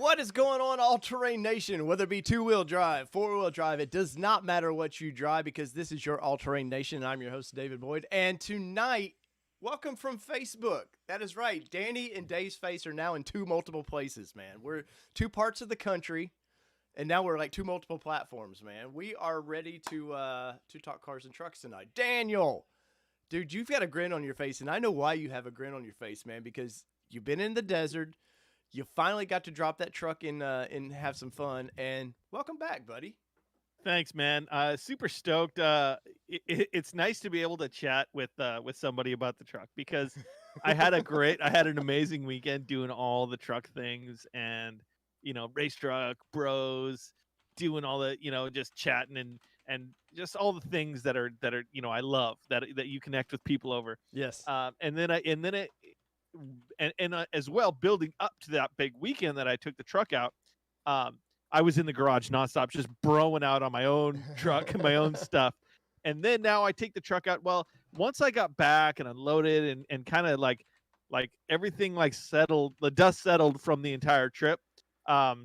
What is going on, All-Terrain Nation? Whether it be two-wheel drive, four-wheel drive, it does not matter what you drive because this is your All-Terrain Nation. I'm your host, David Boyd. And tonight, welcome from Facebook. That is right. Danny and Dave's face are now in two multiple places, man. We're two parts of the country, and now we're like two multiple platforms, man. We are ready to talk cars and trucks tonight. Daniel, dude, you've got a grin on your face, and I know why you have a grin on your face, man, because you've been in the desert. You finally got to drop that truck and have some fun, and welcome back, buddy. Thanks, man. Super stoked. It's nice to be able to chat with somebody about the truck because I had an amazing weekend doing all the truck things and race truck bros, doing all the just chatting and just all the things that are I love that you connect with people over. Yes. As well, building up to that big weekend that I took the truck out, I was in the garage nonstop, just broing out on my own truck and my own stuff. And then now I take the truck out. Well, once I got back and unloaded and kind of like everything like settled, the dust settled from the entire trip. I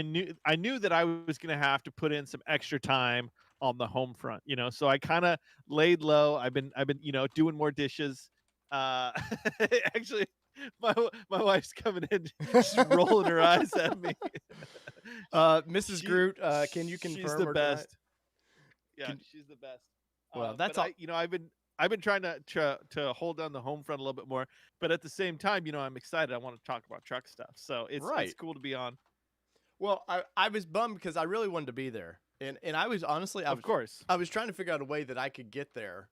knew that I was going to have to put in some extra time on the home front, so I kind of laid low. I've been doing more dishes. Actually, my wife's coming in, she's rolling her eyes at me. Mrs. Groot, can you confirm? She's the best. Yeah, she's the best. Well, that's all. I've been trying to hold down the home front a little bit more, but at the same time, I'm excited. I want to talk about truck stuff, so it's cool to be on. Well, I was bummed because I really wanted to be there, and I was honestly, of course, I was trying to figure out a way that I could get there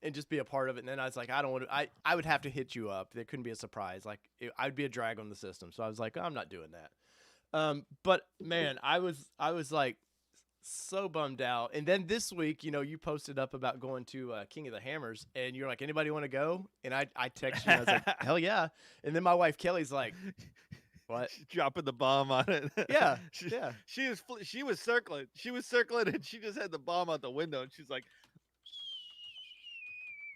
and just be a part of it. And then I was like, I don't want to, I would have to hit you up. There couldn't be a surprise. Like I'd be a drag on the system. So I was like, I'm not doing that. But man, I was like so bummed out. And then this week, you posted up about going to King of the Hammers and you're like, anybody want to go? And I texted you and I was like, hell yeah. And then my wife, Kelly's like, what? She's dropping the bomb on it. Yeah. She was circling and she just had the bomb out the window. And she's like,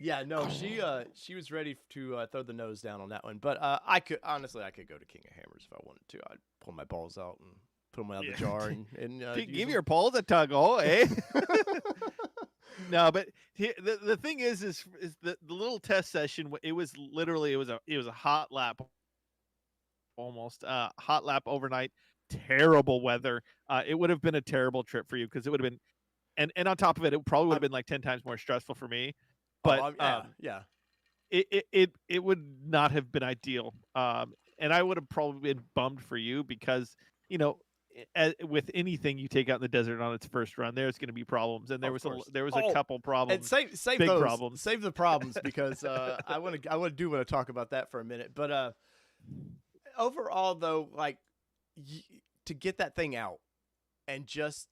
yeah, no, she was ready to throw the nose down on that one. But I could go to King of Hammers if I wanted to. I'd pull my balls out and put them out of the jar and give your balls a tug, eh? No, but the thing is the little test session. It was a hot lap, almost hot lap overnight. Terrible weather. It would have been a terrible trip for you because it would have been, and on top of it, it probably would have been like 10 times more stressful for me. But it would not have been ideal, and I would have probably been bummed for you because with anything you take out in the desert on its first run, there's going to be problems, and there was a couple problems. And save big those problems. Save the problems because I want to talk about that for a minute. But overall, though, like to get that thing out and just.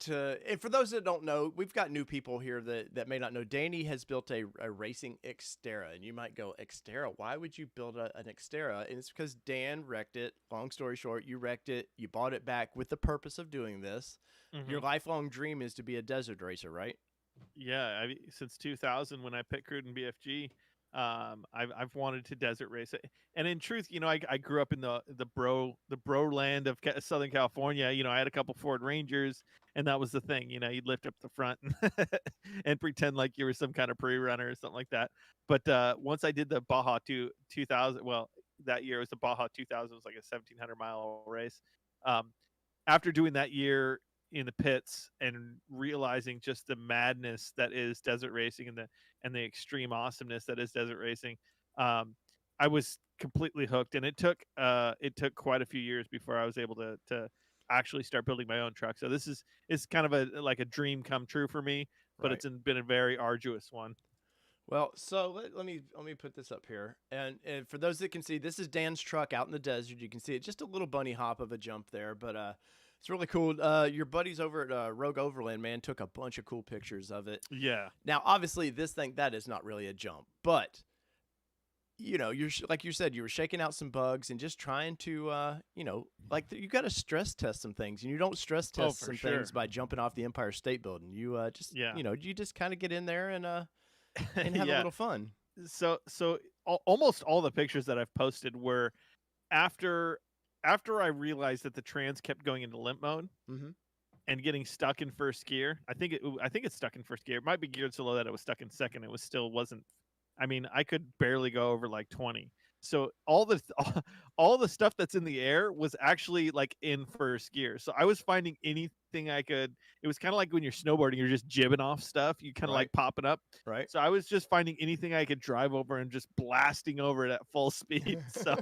And for those that don't know, we've got new people here that may not know. Danny has built a racing Xterra, and you might go, Xterra? Why would you build an Xterra? And it's because Dan wrecked it. Long story short, you wrecked it. You bought it back with the purpose of doing this. Mm-hmm. Your lifelong dream is to be a desert racer, right? Yeah, since 2000 when I pit crewed in BFG, I've wanted to desert race it. And in truth, I grew up in the bro land of Southern California. I had a couple Ford Rangers, and that was the thing. You'd lift up the front and pretend like you were some kind of pre-runner or something like that. But once I did the Baja 2000, well, that year it was the Baja 2000. It was like a 1,700-mile race. After doing that year in the pits and realizing just the madness that is desert racing and the extreme awesomeness that is desert racing, I was completely hooked, and it took quite a few years before I was able to actually start building my own truck. So this is kind of a dream come true for me, but It's been a very arduous one. Well, so let me put this up here, and for those that can see, this is Dan's truck out in the desert. You can see it, just a little bunny hop of a jump there, but it's really cool. Your buddies over at Rogue Overland, man, took a bunch of cool pictures of it. Yeah. Now, obviously, this thing, that is not really a jump, but you're like you said, you were shaking out some bugs and just trying to, you got to stress test some things, and you don't stress test some things by jumping off the Empire State Building. You you just kind of get in there and have a little fun. So almost all the pictures that I've posted were after after I realized that the trans kept going into limp mode Mm-hmm. and getting stuck in first gear. I think it's stuck in first gear. It might be geared so low that it was stuck in second. It was still wasn't. I mean, I could barely go over like 20. So all the stuff that's in the air was actually like in first gear. So I was finding anything I could. It was kind of like when you're snowboarding, you're just jibbing off stuff. You kind of Right. like popping up. Right. So I was just finding anything I could drive over and just blasting over it at full speed. So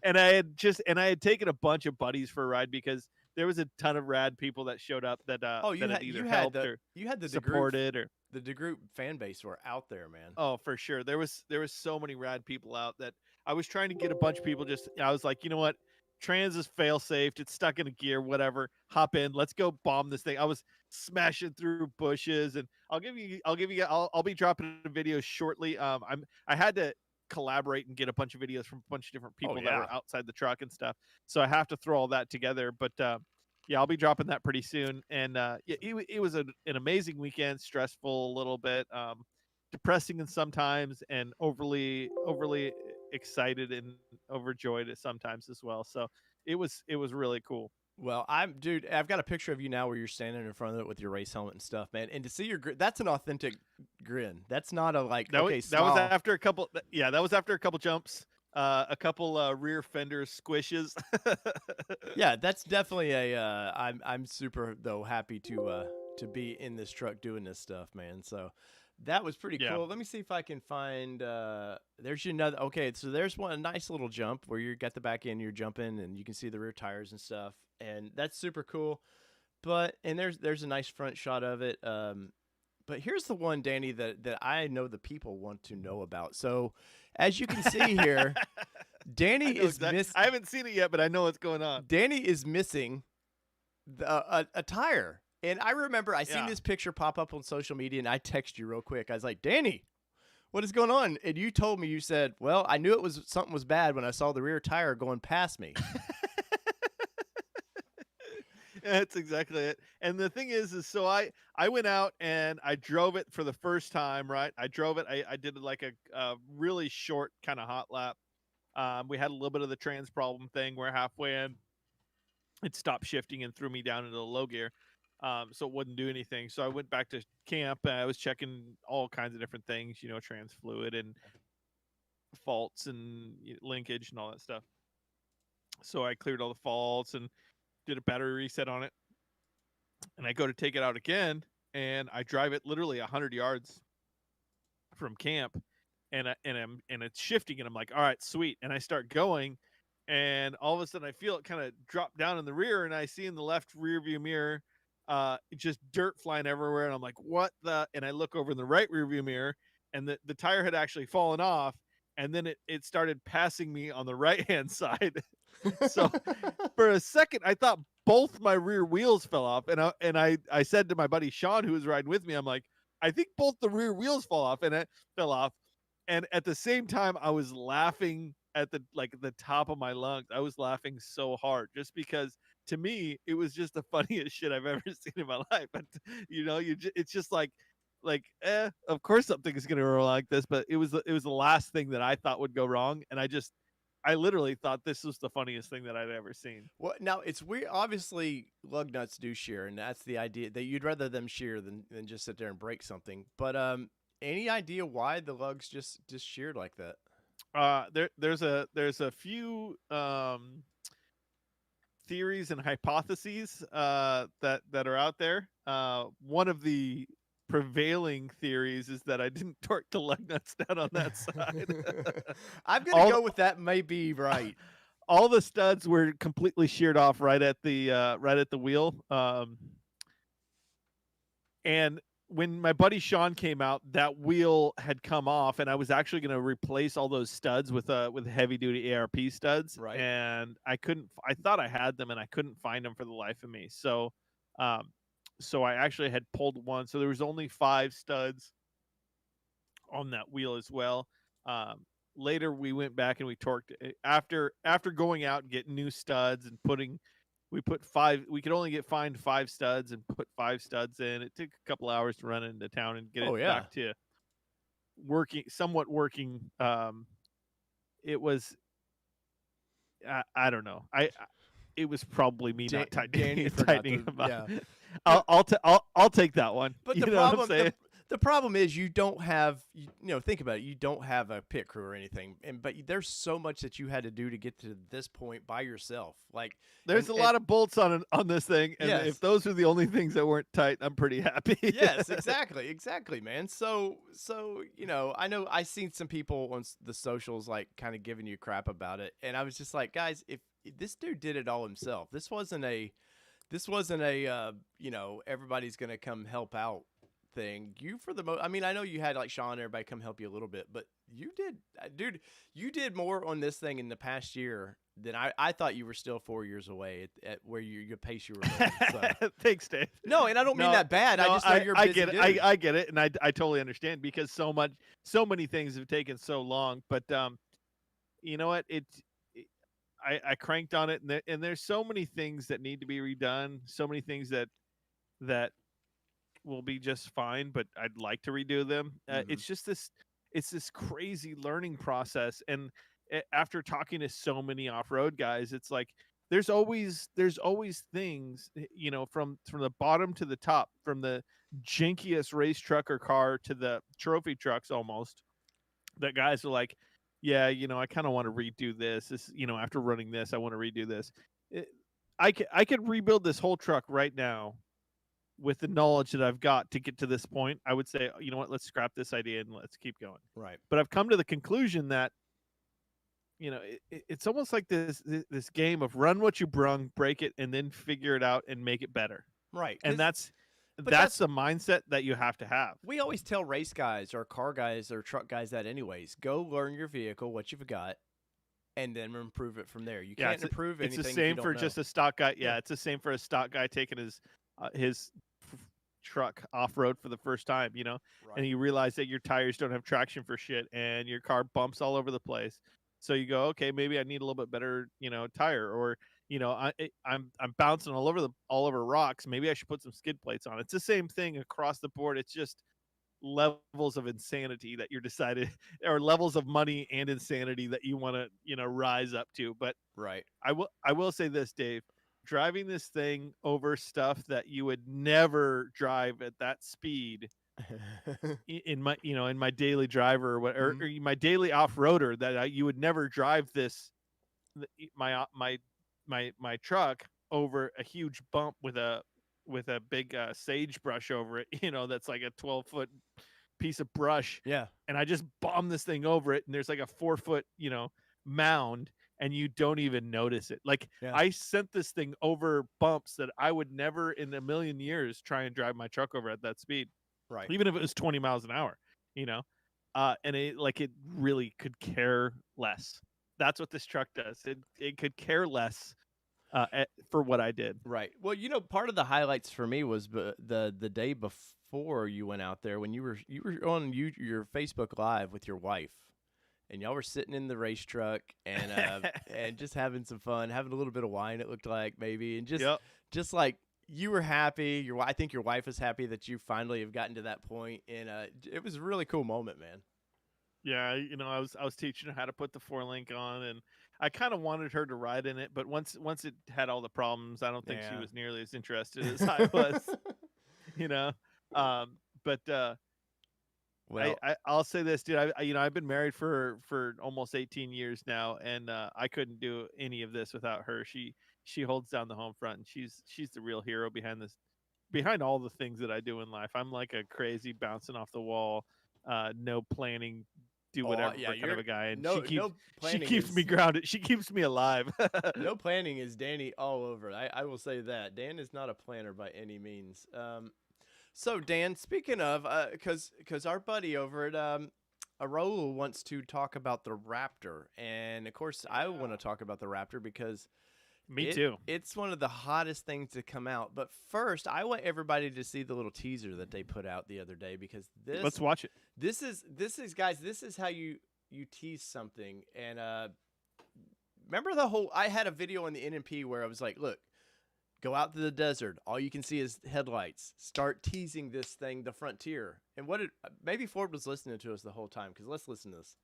and I had taken a bunch of buddies for a ride because there was a ton of rad people that showed up Oh, that had either you had helped or the group supported or the group fan base were out there, man. oh for sure there was so many rad people out that I was trying to get a bunch of people. Just I was like, you know what, trans is fail safe, it's stuck in a gear, whatever, hop in, let's go bomb this thing. I was smashing through bushes, and I'll be dropping a video shortly. I had to collaborate and get a bunch of videos from a bunch of different Oh people that yeah. were outside the truck and stuff, so I have to throw all that together. But yeah, I'll be dropping that pretty soon. And yeah, it was an amazing weekend, stressful a little bit, depressing and sometimes, and overly excited and overjoyed at sometimes as well. So it was really cool. Well, dude. I've got a picture of you now where you're standing in front of it with your race helmet and stuff, man. And to see that's an authentic grin. That's not a like, okay, That was smile. after a couple. Yeah, that was after a couple jumps, a couple rear fender squishes. Yeah, that's definitely a. I'm super though happy to be in this truck doing this stuff, man. So that was pretty Yeah. cool. Let me see if I can find. There's another. Okay, so there's a nice little jump where you got the back end, you're jumping, and you can see the rear tires and stuff, and that's super cool. But and there's a nice front shot of it. But here's the one, Danny, that I know the people want to know about. So as you can see here, Danny is I haven't seen it yet, but I know what's going on. Danny is missing a tire. And I remember I seen Yeah. this picture pop up on social media, and I text you real quick. I was like, Danny, what is going on? And you told me, you said, well, I knew something was bad when I saw the rear tire going past me. That's exactly it. And the thing is so I went out and I drove it for the first time, right? I drove it. I did like a really short kind of hot lap. We had a little bit of the trans problem thing where halfway in it stopped shifting and threw me down into the low gear. So it wouldn't do anything. So I went back to camp and I was checking all kinds of different things, trans fluid and faults and linkage and all that stuff. So I cleared all the faults and did a battery reset on it. And I go to take it out again and I drive it literally 100 yards from camp, and it's shifting, and I'm like, all right, sweet. And I start going, and all of a sudden I feel it kind of drop down in the rear, and I see in the left rear view mirror just dirt flying everywhere, and I'm like, what the? And I look over in the right rear view mirror, and the tire had actually fallen off, and then it started passing me on the right hand side. So for a second I thought both my rear wheels fell off, and I said to my buddy Sean, who was riding with me, I'm like, I think both the rear wheels fall off, and it fell off. And at the same time I was laughing at the top of my lungs. I was laughing so hard just because to me it was just the funniest shit I've ever seen in my life. But it's just like of course something is going to go like this, but it was the last thing that I thought would go wrong, and I literally thought this was the funniest thing that I'd ever seen. Well, now it's weird. Obviously, lug nuts do shear, and that's the idea that you'd rather them shear than just sit there and break something. But any idea why the lugs just sheared like that? There's a few theories and hypotheses that are out there. One of the prevailing theories is that I didn't torque the lug nuts down on that side. I'm gonna go with that. May be right. All the studs were completely sheared off right at the wheel. And when my buddy Sean came out, that wheel had come off, and I was actually going to replace all those studs with heavy duty ARP studs. Right. And I couldn't. I thought I had them, and I couldn't find them for the life of me. So I actually had pulled one. So there was only 5 studs on that wheel as well. Later we went back and we torqued it. After going out and getting new studs and we put 5. We could only find 5 studs and put 5 studs in. It took a couple hours to run into town and get it back to somewhat working. It was I don't know. It was probably me not Danny tightening forgot tightening to, them up. yeah. I'll take that one. But You the know what I'm problem, saying? the problem is you don't have, think about it. You don't have a pit crew or anything, but there's so much that you had to do to get to this point by yourself. Like, There's a lot of bolts on this thing, and yes, if those are the only things that weren't tight, I'm pretty happy. yes, exactly, man. So I know I seen some people on the socials like kind of giving you crap about it, and I was just like, guys, if this dude did it all himself, this wasn't a everybody's gonna come help out thing. You for the most, I mean, I know you had like Sean, everybody come help you a little bit, but you did, dude. You did more on this thing in the past year than I thought. You were still 4 years away at where your pace you were going. So. Thanks, Dave. No, and I don't mean that bad. I just know you're a busy get it. dude. I get it, and I totally understand because so many things have taken so long. But you know what? I cranked on it, and there's so many things that need to be redone. So many things that will be just fine, but I'd like to redo them. It's just this crazy learning process, and after talking to so many off-road guys, it's like there's always things, from the bottom to the top, from the jankiest race truck or car to the trophy trucks almost, that guys are like, yeah, I kind of want to redo this, after running this, I want to redo this. I could rebuild this whole truck right now with the knowledge that I've got to get to this point. I would say, you know what, let's scrap this idea and let's keep going. Right. But I've come to the conclusion that, it's almost like this game of run what you brung, break it, and then figure it out and make it better. Right. And that's the mindset that you have to have. We always tell race guys or car guys or truck guys that anyways, go learn your vehicle, what you've got, and then improve it from there. You can't improve anything. It's the same for just a stock guy. Yeah, it's the same for a stock guy taking his truck off-road for the first time, right. And you realize that your tires don't have traction for shit and your car bumps all over the place. So you go, okay, maybe I need a little bit better, tire, or I'm bouncing all over rocks. Maybe I should put some skid plates on. It's the same thing across the board. It's just levels of insanity that you're decided, or levels of money and insanity that you want to, rise up to. But right. I will say this, Dave, driving this thing over stuff that you would never drive at that speed in my daily driver or my daily off-roader, that you would never drive this, my truck over a huge bump with a big sagebrush over it, that's like a 12-foot piece of brush. Yeah. And I just bombed this thing over it, and there's like a 4-foot, mound, and you don't even notice it. Like, yeah. I sent this thing over bumps that I would never in a million years try and drive my truck over at that speed. Right. Even if it was 20 miles an hour, and it really could care less. That's what this truck does. It could care less for what I did. Right. Well, part of the highlights for me was the day before you went out there, when you were on your Facebook Live with your wife, and y'all were sitting in the race truck and and just having some fun, having a little bit of wine, it looked like, maybe, and just like you were happy. I think your wife was happy that you finally have gotten to that point, and it was a really cool moment, man. Yeah, I was teaching her how to put the 4-link on, and I kind of wanted her to ride in it, but once it had all the problems, I don't think she was nearly as interested as I was. But well, I'll say this, dude. I've been married for almost 18 years now, and I couldn't do any of this without her. She holds down the home front, and she's the real hero behind all the things that I do in life. I'm like a crazy bouncing off the wall, no planning, do whatever kind of a guy, and she keeps me grounded. She keeps me alive. No planning is Danny all over. I will say that Dan is not a planner by any means. So Dan, speaking of, because our buddy over at Raul wants to talk about the Raptor, and of course I want to talk about the Raptor because me too. It's one of the hottest things to come out. But first, I want everybody to see the little teaser that they put out the other day, because let's watch it. This is guys. This is how you tease something. And remember I had a video on the NMP where I was like, look, go out to the desert. All you can see is headlights. Start teasing this thing, the Frontier. And maybe Ford was listening to us the whole time, because let's listen to this.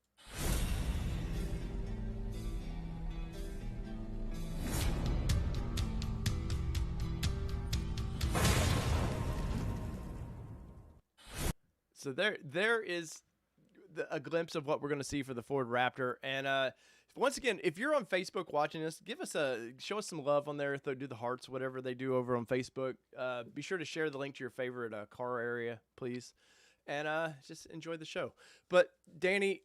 So there is a glimpse of what we're going to see for the Ford Raptor. And once again, if you're on Facebook watching this, show us some love on there. If they do the hearts, whatever they do over on Facebook, be sure to share the link to your favorite car area, please, and just enjoy the show. But Danny,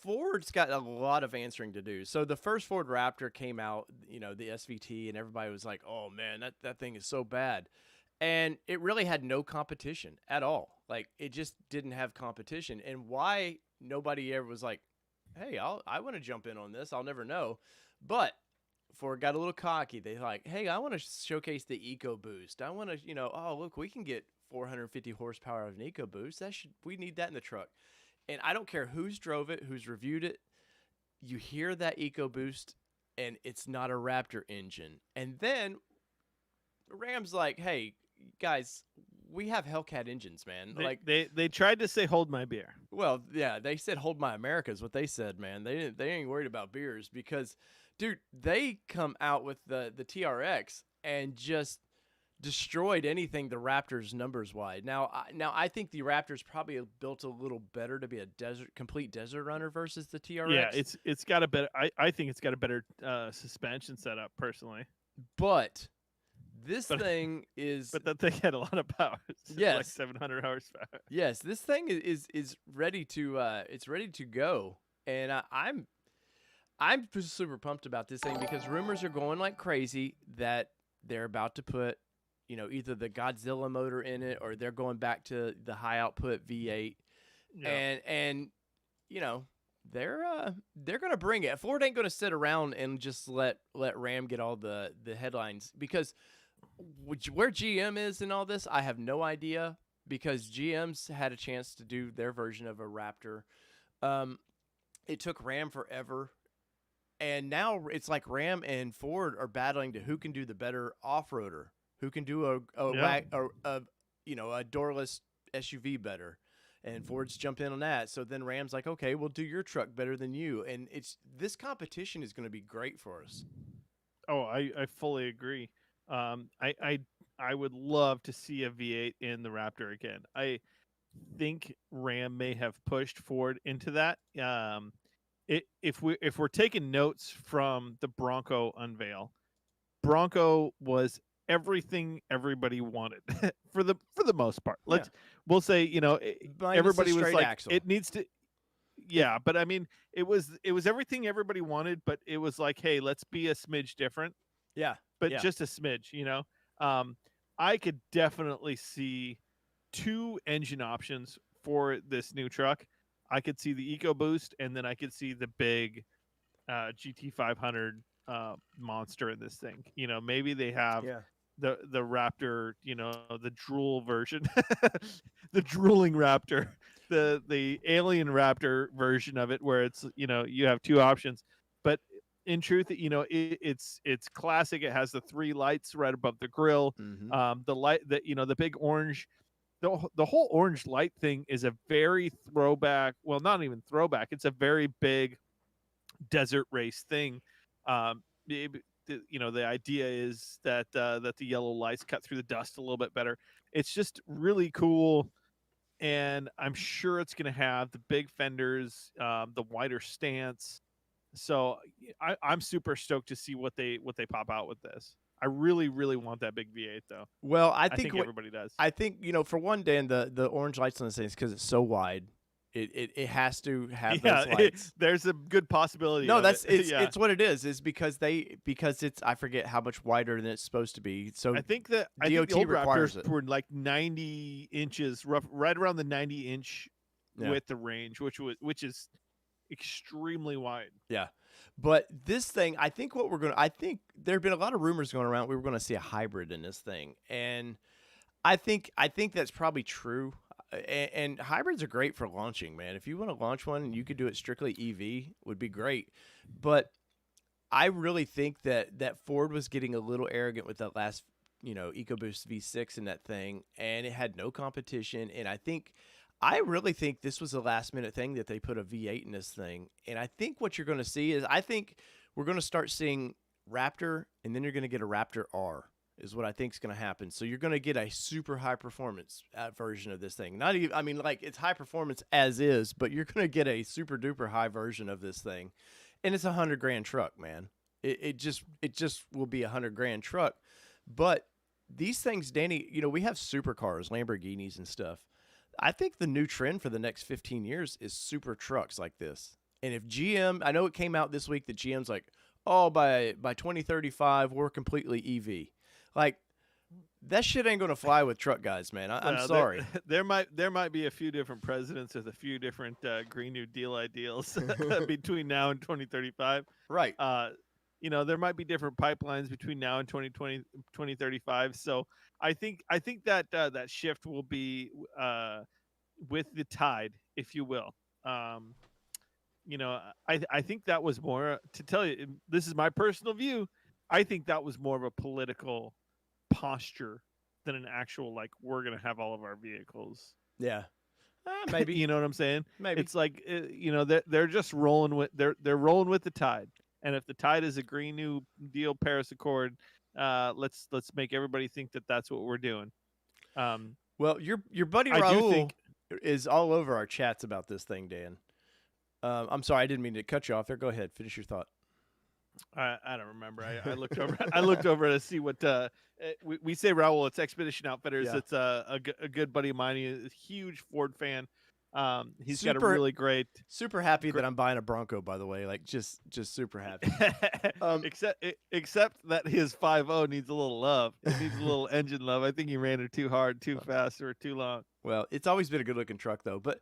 Ford's got a lot of answering to do. So the first Ford Raptor came out, the SVT, and everybody was like, "Oh man, that thing is so bad," and it really had no competition at all. Like it just didn't have competition. And why nobody ever was like, "Hey, I want to jump in on this." I'll never know. But Ford got a little cocky. They like, "Hey, I want to showcase the EcoBoost. I want to, oh look, we can get 450 horsepower of an EcoBoost. We need that in the truck." And I don't care who's drove it, who's reviewed it. You hear that EcoBoost, and it's not a Raptor engine. And then Ram's like, "Hey, guys, we have Hellcat engines, man." They tried to say "hold my beer." Well, yeah, they said "hold my America" is what they said, man. They ain't worried about beers because, dude, they come out with the TRX and just destroyed anything the Raptors numbers wide. Now I think the Raptors probably built a little better to be a complete desert runner versus the TRX. Yeah, it's got a better. I think it's got a better suspension setup personally. But this thing is. But that thing had a lot of power. Yes, like 700 horsepower. Yes, this thing is ready to it's ready to go, and I'm super pumped about this thing because rumors are going like crazy that they're about to put either the Godzilla motor in it or they're going back to the high output V8. Yeah. And they're going to bring it. Ford ain't going to sit around and just let Ram get all the headlines because where GM is in all this, I have no idea because GM's had a chance to do their version of a Raptor. It took Ram forever. And now it's like Ram and Ford are battling to who can do the better off-roader. Who can do a doorless SUV better, and Ford's jump in on that. So then Ram's like, "Okay, we'll do your truck better than you," and this competition is going to be great for us. Oh, I fully agree. I would love to see a V8 in the Raptor again. I think Ram may have pushed Ford into that. If we're taking notes from the Bronco unveil, Bronco was everything everybody wanted for the most part. We'll say everybody was like axle. It needs to. Yeah, but I mean it was everything everybody wanted, but it was like, hey, let's be a smidge different. Yeah, but just a smidge. I could definitely see 2 engine options for this new truck. I could see the EcoBoost, and then I could see the big GT500 monster in this thing. Maybe they have the Raptor, the drool version, the drooling Raptor, the alien Raptor version of it, where it's you have 2 options. But in truth, it's classic. It has the 3 lights right above the grill. Mm-hmm. The light that the big orange. The whole orange light thing is a very throwback. Well, not even throwback. It's a very big desert race thing. The idea is that the yellow lights cut through the dust a little bit better. It's just really cool, and I'm sure it's going to have the big fenders, the wider stance. So I'm super stoked to see what they pop out with this. I really, really want that big V8 though. Well, I think everybody does. I think for one, Dan, the orange lights on this thing is because it's so wide. It has to have those lights. There's a good possibility. No, it's what it is. Is because it's I forget how much wider than it's supposed to be. So I think the old Raptors were like 90 inches, right around the 90-inch width the range, which is extremely wide. Yeah. But this thing, I think there have been a lot of rumors going around. We were going to see a hybrid in this thing, and I think that's probably true. And hybrids are great for launching, man. If you want to launch one and you could do it strictly EV, would be great. But I really think that Ford was getting a little arrogant with that last, EcoBoost V6 in that thing, and it had no competition. And I really think this was a last minute thing that they put a V8 in this thing. And I think what you're going to see is we're going to start seeing Raptor, and then you're going to get a Raptor R. is what I think is going to happen. So you're going to get a super high performance version of this thing. Not even, I mean, like it's high performance as is, but you're going to get a super duper high version of this thing, and it's $100,000 truck, man. It just will be $100,000 truck. But these things, Danny, we have supercars, Lamborghinis, and stuff. I think the new trend for the next 15 years is super trucks like this. And if GM, I know it came out this week that GM's like, oh, by 2035 we're completely EV. Like, that shit ain't gonna fly with truck guys, man. I'm sorry. There might be a few different presidents with a few different Green New Deal ideals between now and 2035. Right. There might be different pipelines between now and 2035. So I think that that shift will be with the tide, if you will. I think that was more, to tell you, this is my personal view, I think that was more of a political posture than an actual, like, we're going to have all of our vehicles. Yeah. Maybe. You know what I'm saying? Maybe. It's like, they're just rolling with, they're rolling with the tide. And if the tide is a Green New Deal Paris Accord, let's make everybody think that that's what we're doing. Well, your buddy Raul is all over our chats about this thing, Dan. I'm sorry, I didn't mean to cut you off there. Go ahead, finish your thought. I don't remember. I looked over. I looked over to see what we say. Raul, it's Expedition Outfitters. Yeah. It's a good buddy of mine. He's a huge Ford fan. He's got a really great. Super happy that I'm buying a Bronco, by the way. Like just super happy. Except that his 5.0 needs a little love. It needs a little engine love. I think he ran it too hard, too fast, or too long. Well, it's always been a good looking truck though. But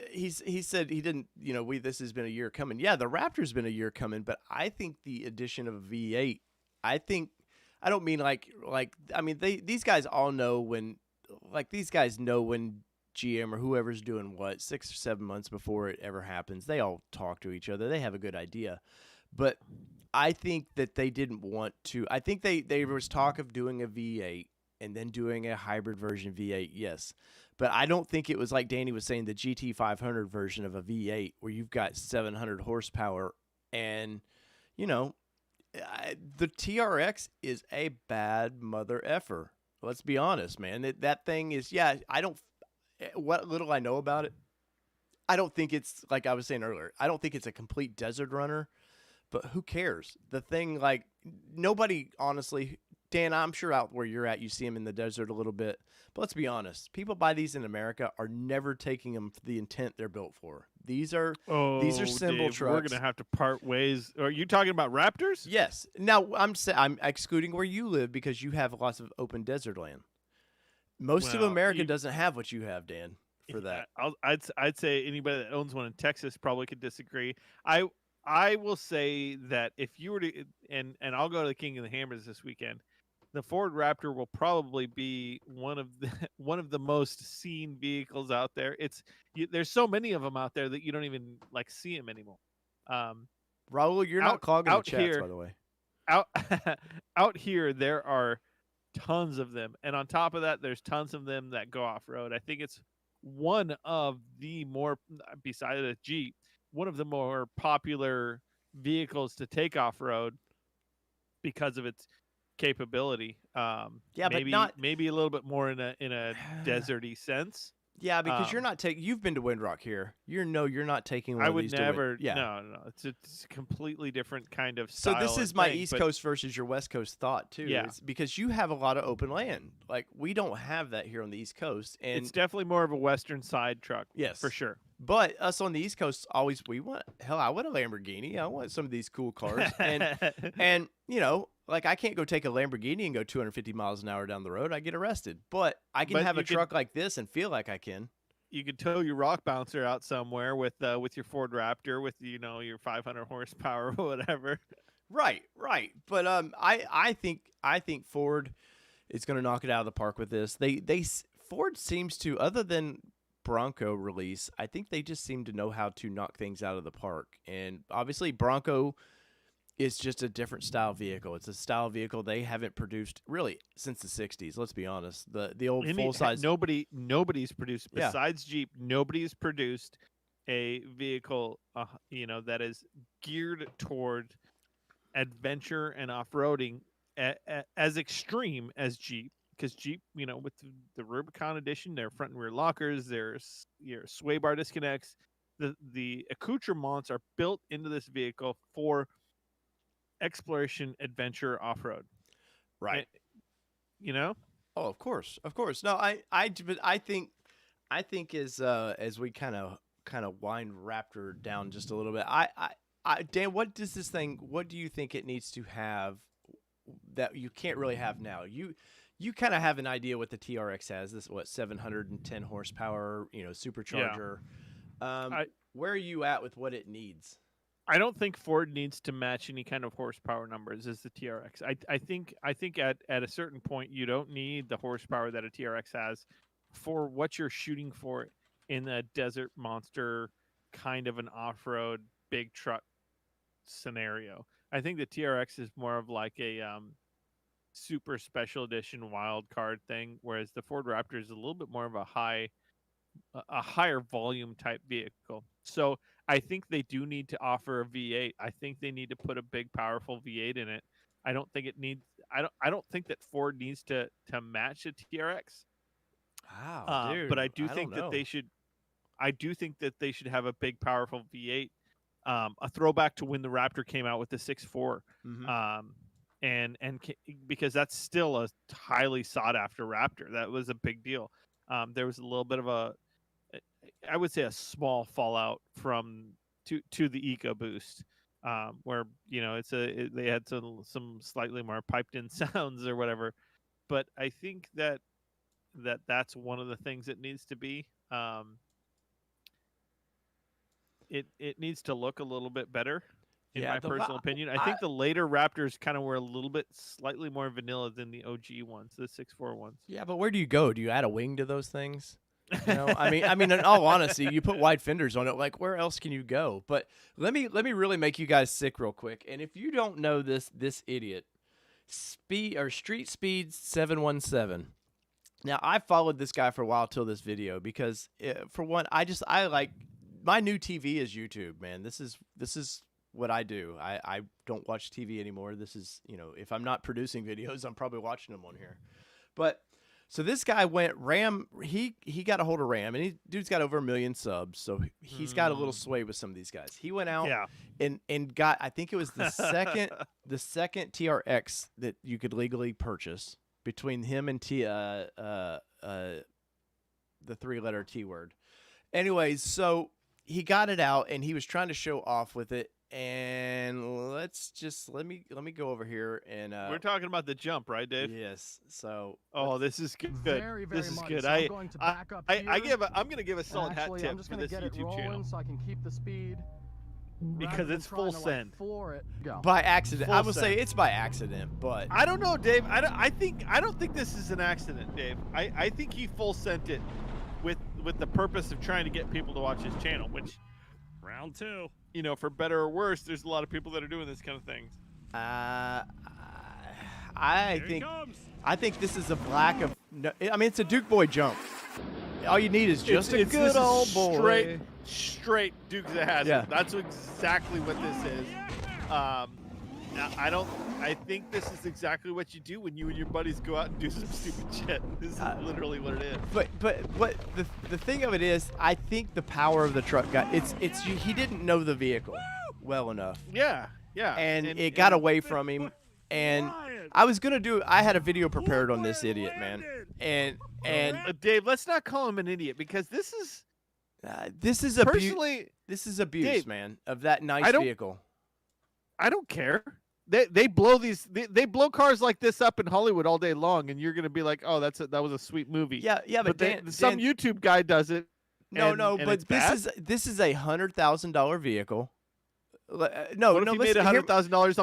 he said he didn't. This has been a year coming. Yeah, the Raptor's been a year coming. But I think the addition of a V8. I don't mean like I mean these guys all know when. Like these guys know when GM or whoever's doing what 6 or 7 months before it ever happens. They all talk to each other. They have a good idea. But I think that they didn't want to. I think there was talk of doing a V8 and then doing a hybrid version V8, yes. But I don't think it was like Danny was saying, the GT500 version of a V8 where you've got 700 horsepower. And, the TRX is a bad mother effer. Let's be honest, man. That thing is, what little I know about it, I don't think it's, like I was saying earlier, I don't think it's a complete desert runner, but who cares? The thing, like, nobody, honestly, Dan, I'm sure out where you're at, you see them in the desert a little bit, but let's be honest. People buy these in America are never taking them for the intent they're built for. These are symbol Dave, trucks. We're going to have to part ways. Are you talking about Raptors? Yes. Now, I'm excluding where you live because you have lots of open desert land. Most of America doesn't have what you have, Dan, for that. I'd say anybody that owns one in Texas probably could disagree. I will say that if you were to, and I'll go to the King of the Hammers this weekend, the Ford Raptor will probably be one of the most seen vehicles out there. There's so many of them out there that you don't even like see them anymore. Raul, you're not clogging the chats, here, by the way. Out here, there are tons of them, and on top of that, there's tons of them that go off road. I think it's one of the more, besides a Jeep, one of the more popular vehicles to take off road because of its capability. Maybe a little bit more in a deserty sense. Yeah, because you're not taking. You've been to Windrock here. You're not taking one I of would these never. To win. No. It's a completely different kind of style. So this is my East Coast versus your West Coast thought too. Yeah, it's because you have a lot of open land. Like we don't have that here on the East Coast, and it's definitely more of a Western side truck. Yes, for sure. But us on the East Coast I want a Lamborghini. I want some of these cool cars, and like I can't go take a Lamborghini and go 250 miles an hour down the road. I get arrested. But I can have a truck like this and feel like I can. You could tow your rock bouncer out somewhere with your Ford Raptor with your 500 horsepower or whatever. Right. But I think Ford is going to knock it out of the park with this. Ford seems to, other than Bronco release, I think they just seem to know how to knock things out of the park. And obviously Bronco is just a different style vehicle. It's a style vehicle they haven't produced really since the 60s. Let's be honest. The old full size. Nobody's produced besides Jeep. Nobody's produced a vehicle, that is geared toward adventure and off-roading as extreme as Jeep, because Jeep, with the Rubicon Edition, their front and rear lockers, their your sway bar disconnects, the accoutrements are built into this vehicle for exploration, adventure, off road. Right. You know? Oh, of course, of course. No, but I think as we kind of wind Raptor down just a little bit, Dan, what does this thing? What do you think it needs to have that you can't really have now? You kind of have an idea what the TRX has. This 710 horsepower, supercharger. Yeah. Where are you at with what it needs? I don't think Ford needs to match any kind of horsepower numbers as the TRX. I think at a certain point you don't need the horsepower that a TRX has for what you're shooting for in a desert monster kind of an off-road big truck scenario. I think the TRX is more of like a super special edition wild card thing, whereas the Ford Raptor is a little bit more of a higher volume type vehicle. So I think they do need to offer a V8. I think they need to put a big, powerful V8 in it. I don't think it needs. I don't think that Ford needs to match a TRX. Wow, dude! But I do think don't that know. they should. I do think that they should have a big, powerful V8. A throwback to when the Raptor came out with the 6.4. Mm-hmm. Because that's still a highly sought after Raptor. That was a big deal. There was a little bit of I would say a small fallout from to the EcoBoost, where they had some slightly more piped in sounds or whatever. But I think that's one of the things it needs to be. It needs to look a little bit better, in my personal opinion. I think the later Raptors kind of were a little bit slightly more vanilla than the OG ones, the 6.4 ones. Yeah, but where do you go? Do you add a wing to those things? I mean, in all honesty, you put wide fenders on it. Like, where else can you go? But let me really make you guys sick real quick. And if you don't know this idiot, Street Speed 717. Now, I followed this guy for a while till this video because, for one, I like my new TV is YouTube, man. This is what I do. I don't watch TV anymore. This is, if I'm not producing videos, I'm probably watching them on here. But so this guy went Ram. He got a hold of Ram, and dude's got over 1 million subs. So he's got a little sway with some of these guys. He went out and got, I think it was the second TRX that you could legally purchase between him and the 3-letter T word. Anyways, so he got it out and he was trying to show off with it. And let me go over here and we're talking about the jump, right, Dave? Yes. So this is good. Very, very this is much. good. So I'm going to back up here. I'm gonna give a solid hat tip I'm just for gonna this get YouTube it channel so I can keep the speed. because it's full send. Floor it. Go. By accident, I will send. say it's by accident, but I don't know, Dave. I don't think this is an accident, Dave. I think he full sent it with the purpose of trying to get people to watch his channel, which round 2. For better or worse, there's a lot of people that are doing this kind of things. I Here think this is a black of. No, I mean, it's a Duke Boy jump. All you need is just a good old boy. Straight Dukes of Hazzard. Yeah. That's exactly what this is. I think this is exactly what you do when you and your buddies go out and do some stupid shit. This is literally what it is. But what the thing of it is, I think the power of the truck got he didn't know the vehicle well enough. Yeah. And it got away from him. And I had a video prepared on this idiot, man. And Dave, let's not call him an idiot because this is personally this is abuse, Dave, man, of that nice vehicle. I don't care. They blow they blow cars like this up in Hollywood all day long, and you're gonna be like, oh, that was a sweet movie. Yeah, but some YouTube guy does it. But this is a $100,000 vehicle. What if you made $100,000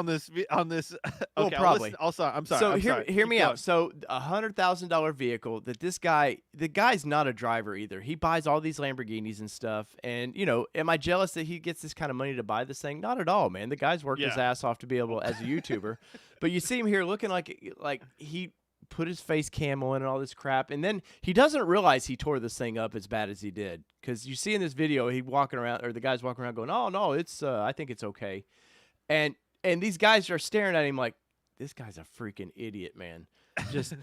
on this? Okay, well, probably. I'm sorry. So hear me out. So a $100,000 vehicle that the guy's not a driver either. He buys all these Lamborghinis and stuff. And am I jealous that he gets this kind of money to buy this thing? Not at all, man. The guy's worked his ass off to be able to, as a YouTuber. But you see him here looking like he put his face cam on and all this crap, and then he doesn't realize he tore this thing up as bad as he did, because you see in this video the guy's walking around going, oh no, it's I think it's okay, and these guys are staring at him like, this guy's a freaking idiot, man. Just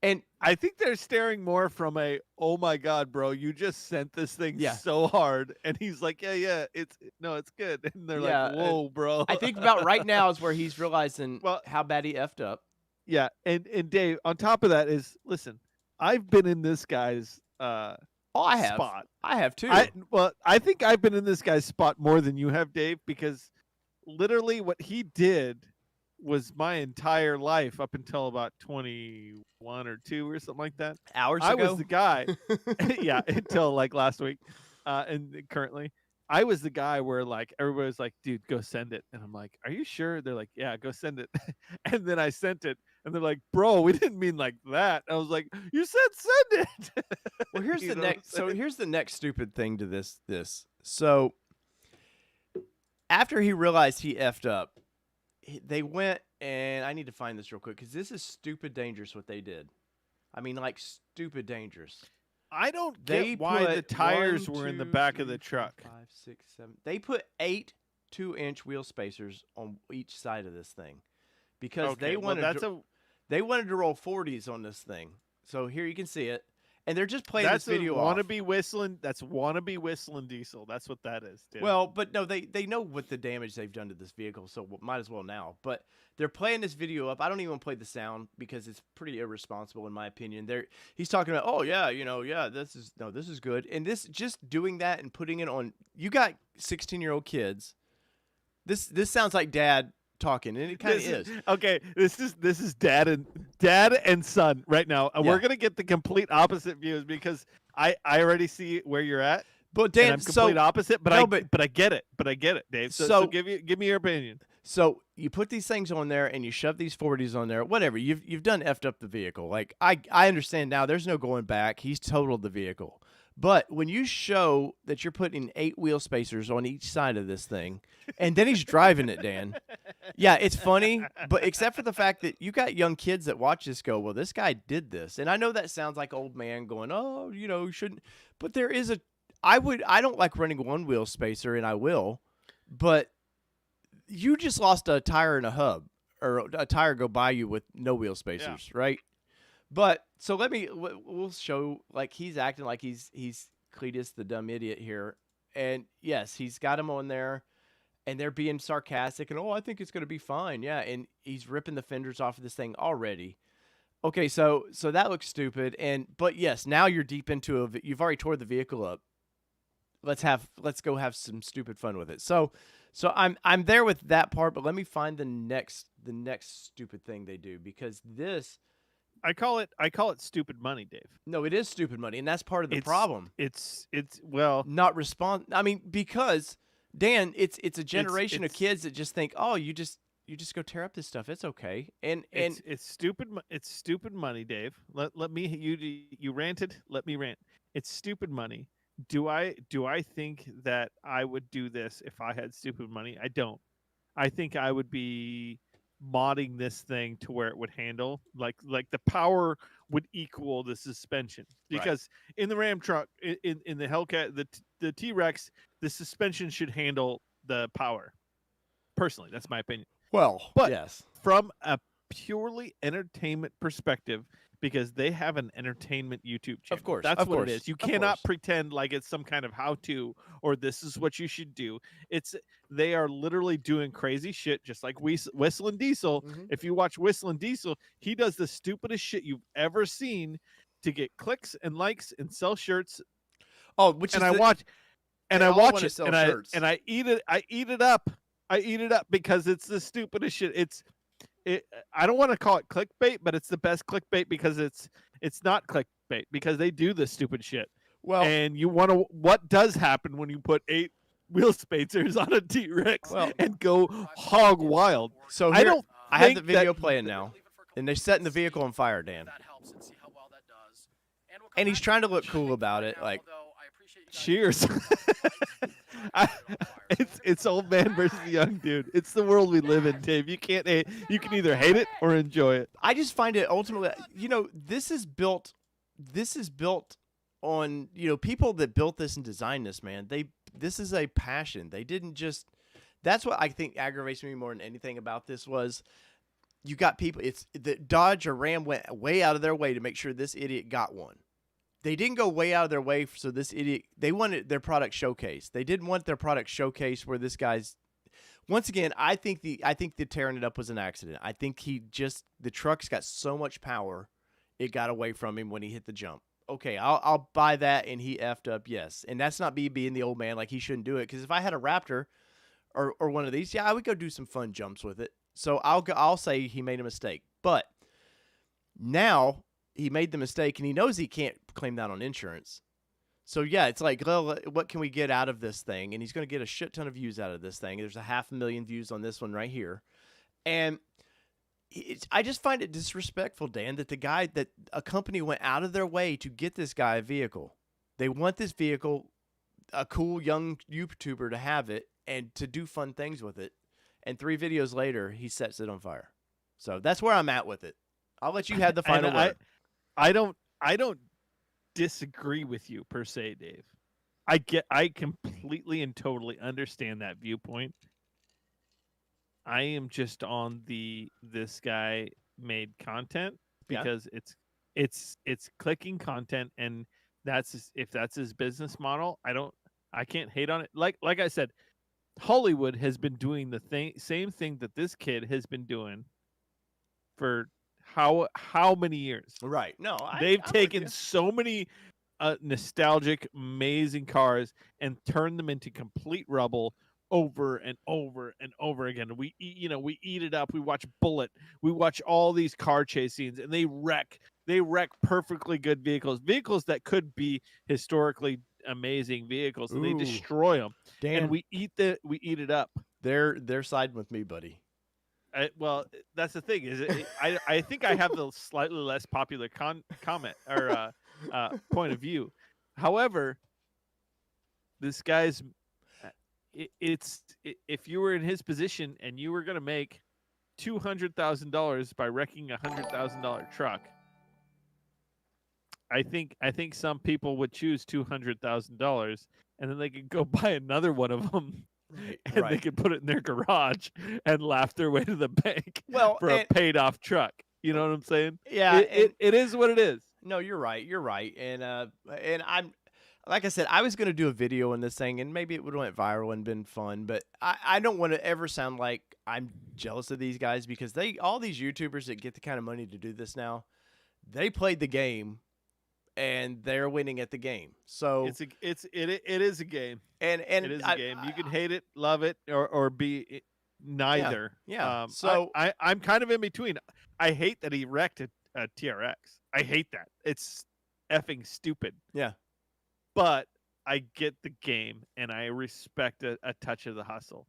and I think they're staring more from a, oh my God, bro, you just sent this thing Yeah. so hard. And he's like, yeah, it's good. And they're Yeah, like, whoa, bro. I think about right now is where he's realizing Well- how bad he effed up. Yeah. And Dave, on top of that is, listen, I've been in this guy's Oh, I have. spot. I have too. I think I've been in this guy's spot more than you have, Dave, because literally what he did was my entire life up until about 21 or 2 or something like that. Hours I ago. was the guy. Yeah, until like last week. And currently I was the guy where like everybody was like, dude, go send it. And I'm like, are you sure? They're like, yeah, go send it. And then I sent it. And they're like, bro, we didn't mean like that. I was like, you said send it. Well, here's You the know what I'm next. So saying? here's the next stupid thing to this. So after he realized he effed up, they went and I need to find this real quick because this is stupid dangerous what they did. I mean, like stupid dangerous. I don't They get why the put tires 1, were in the 2, back of 3, the 4, truck. 5, 6, 7. They put 8 2-inch wheel spacers on each side of this thing because they wanted they wanted to roll 40s on this thing. So here you can see it, and they're just playing this video off. wannabe whistling. That's wannabe whistling diesel. That's what that is, dude. Well, but no, they know what the damage they've done to this vehicle, so might as well now. But they're playing this video up. I don't even play the sound because it's pretty irresponsible in my opinion. He's talking about, oh yeah, this is good, and this just doing that and putting it on. You got 16-year-old kids. This sounds like dad talking, and it kind of is. Okay, this is dad and son right now. And we're gonna get the complete opposite views because I already see where you're at. But Dan, and I'm complete opposite, but I get it. But I get it, Dave. So give me your opinion. So you put these things on there and you shove these 40s on there, whatever. You've done effed up the vehicle. Like I understand now. There's no going back. He's totaled the vehicle. But when you show that you're putting 8 wheel spacers on each side of this thing, and then he's driving it, Dan. Yeah, it's funny, but except for the fact that you got young kids that watch this go, well, this guy did this. And I know that sounds like old man going, oh, you shouldn't. But there is I don't like running 1 wheel spacer, and I will. But you just lost a tire and a hub, or a tire go by you with no wheel spacers, right? But so we'll show, like, he's acting like he's Cletus the dumb idiot here. And yes, he's got him on there and they're being sarcastic and, oh, I think it's going to be fine. Yeah. And he's ripping the fenders off of this thing already. Okay. So that looks stupid. But yes, now you're deep into you've already tore the vehicle up. Let's go have some stupid fun with it. So I'm there with that part, but let me find the next stupid thing they do, because this, I call it stupid money, Dave. no, it is stupid money, and that's part of the problem. It's Not respond. I mean, because Dan, it's a generation of kids that just think, oh, you just go tear up this stuff. It's okay. And it's stupid. It's stupid money, Dave. Let me you ranted. Let me rant. It's stupid money. Do I think that I would do this if I had stupid money? I don't. I think I would be modding this thing to where it would handle like the power would equal the suspension, because in the Ram truck, in the Hellcat, the T-Rex, the suspension should handle the power. Personally, that's my opinion. well, But yes, from a purely entertainment perspective, because they have an entertainment YouTube channel. Of course, That's of what course, it is. You of cannot course. pretend like it's some kind of how-to or this is what you should do. They are literally doing crazy shit, just like Whistling Diesel. Mhm. If you watch Whistling Diesel, he does the stupidest shit you've ever seen to get clicks and likes and sell shirts. oh, which And is I watch they and I all watch wanna it sell and shirts. I eat it. I eat it up. I eat it up because it's the stupidest shit. I don't want to call it clickbait, but it's the best clickbait because it's not clickbait, because they do this stupid shit. well, And you want to, what does happen when you put 8 wheel spacers on a T-Rex Well- and go hog wild? so I here, don't I have the think video that- playing now, and they're setting the vehicle on fire, Dan. That helps and see how well that does. And we'll come And he's back trying to the look cool shooting about right it, now, like, although I appreciate you guys Cheers. I- It's old man versus young dude. It's the world we live in, Dave. You can't hate. You can either hate it or enjoy it. I just find it ultimately, this is built on, people that built this and designed this, man. This is a passion. They didn't just, that's what I think aggravates me more than anything about this was, you got people. It's the Dodge or Ram went way out of their way to make sure this idiot got one. They didn't go way out of their way so this idiot. They wanted their product showcased. They didn't want their product showcased where this guy's. Once again, I think the tearing it up was an accident. I think the truck's got so much power, it got away from him when he hit the jump. Okay, I'll buy that, and he effed up, yes. And that's not me being the old man, like he shouldn't do it. Because if I had a Raptor or one of these, yeah, I would go do some fun jumps with it. So I'll say he made a mistake. But now he made the mistake, and he knows he can't claim that on insurance. So, yeah, it's like, well, what can we get out of this thing? And he's going to get a shit ton of views out of this thing. There's 500,000 views on this one right here. And I just find it disrespectful, Dan, that a company went out of their way to get this guy a vehicle. They want this vehicle, a cool young YouTuber to have it and to do fun things with it. And 3 videos later, he sets it on fire. So that's where I'm at with it. I'll let you have the final word. I don't disagree with you per se, Dave. I completely and totally understand that viewpoint. I am just on this guy made content because it's clicking content, and if that's his business model, I can't hate on it. Like I said, Hollywood has been doing the same thing that this kid has been doing for how many years? Right. No, they've taken so many nostalgic, amazing cars and turned them into complete rubble over and over and over again. We eat it up. We watch Bullet. We watch all these car chase scenes, and they wreck perfectly good vehicles that could be historically amazing vehicles, and they destroy them. Dan, and we eat it up. They're siding with me, buddy. Well, that's the thing. I think I have the slightly less popular comment or point of view. However, this guy's if you were in his position and you were going to make $200,000 by wrecking $100,000 truck, I think some people would choose $200,000, and then they could go buy another one of them. And they could put it in their garage and laugh their way to the bank for a paid off truck. You know what I'm saying? Yeah, it is what it is. No, you're right. And I'm, like I said, I was going to do a video on this thing, and maybe it would have went viral and been fun, but I don't want to ever sound like I'm jealous of these guys, because all these YouTubers that get the kind of money to do this now, they played the game. And they're winning at the game. So it is a game. And it is a game. You can hate it, love it, or be neither. Yeah. So I'm kind of in between. I hate that he wrecked a TRX. I hate that. It's effing stupid. Yeah. But I get the game, and I respect a touch of the hustle.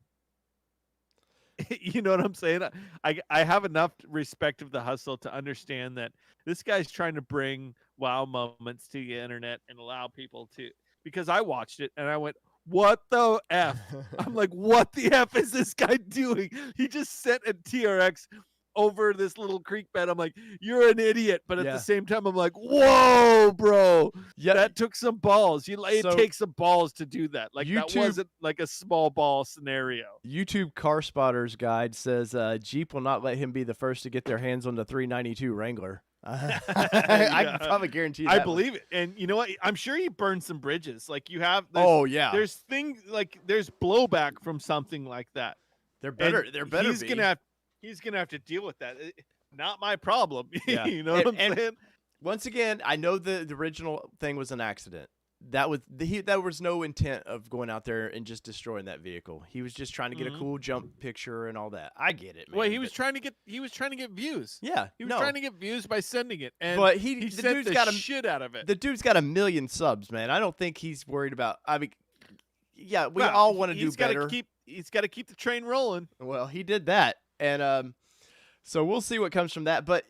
You know what I'm saying? I have enough respect of the hustle to understand that this guy's trying to bring wow moments to the internet and allow people to, because I watched it and I went, what the F? I'm like, what the F is this guy doing? He just sent a TRX over this little creek bed. I'm like, you're an idiot. But at the same time, I'm like, whoa, bro. Yeah, that took some balls. It takes some balls to do that. Like, that wasn't like a small ball scenario. YouTube Car Spotters Guide says Jeep will not let him be the first to get their hands on the 392 Wrangler. I can probably guarantee that. I believe it. And you know what? I'm sure he burned some bridges. Like, you have. There's things like there's blowback from something like that. They're better. They're better. He's gonna have to deal with that. Not my problem. Yeah. You know what I'm saying? Once again, I know the original thing was an accident. That was no intent of going out there and just destroying that vehicle. He was just trying to get a cool jump picture and all that. I get it, man. Well, he was trying to get views. Yeah, he was trying to get views by sending it, and but he sent the shit out of it. The dude's got 1 million subs, man. I don't think he's worried about. I mean, yeah, we all want to do better. He's got to keep the train rolling. Well, he did that, and so we'll see what comes from that. But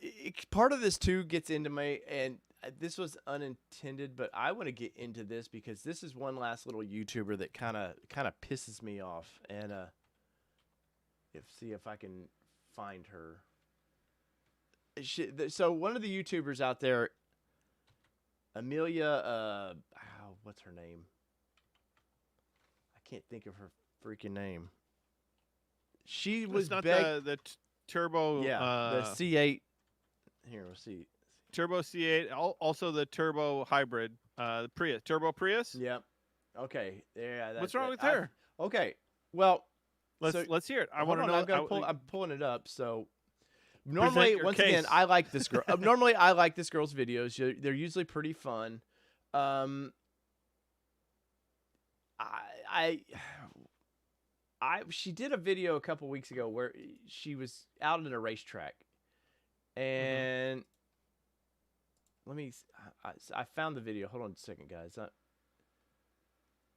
part of this too gets into me, and this was unintended, but I want to get into this because this is one last little YouTuber that kind of pisses me off, and see if I can find her. So one of the YouTubers out there, Amelia, what's her name? I can't think of her freaking name. She was not turbo. Yeah, the C8. Here, we'll see. Turbo C8. Also the turbo hybrid. The Prius. Turbo Prius. Yep. Okay. Yeah. What's wrong with her? Okay. Well, Let's hear it. I hold want to on, know. I'm pulling it up. So Present normally, your once again, case. I like this girl. Normally, I like this girl's videos. They're usually pretty fun. She did a video a couple weeks ago where she was out in a racetrack, and I found the video. Hold on a second, guys.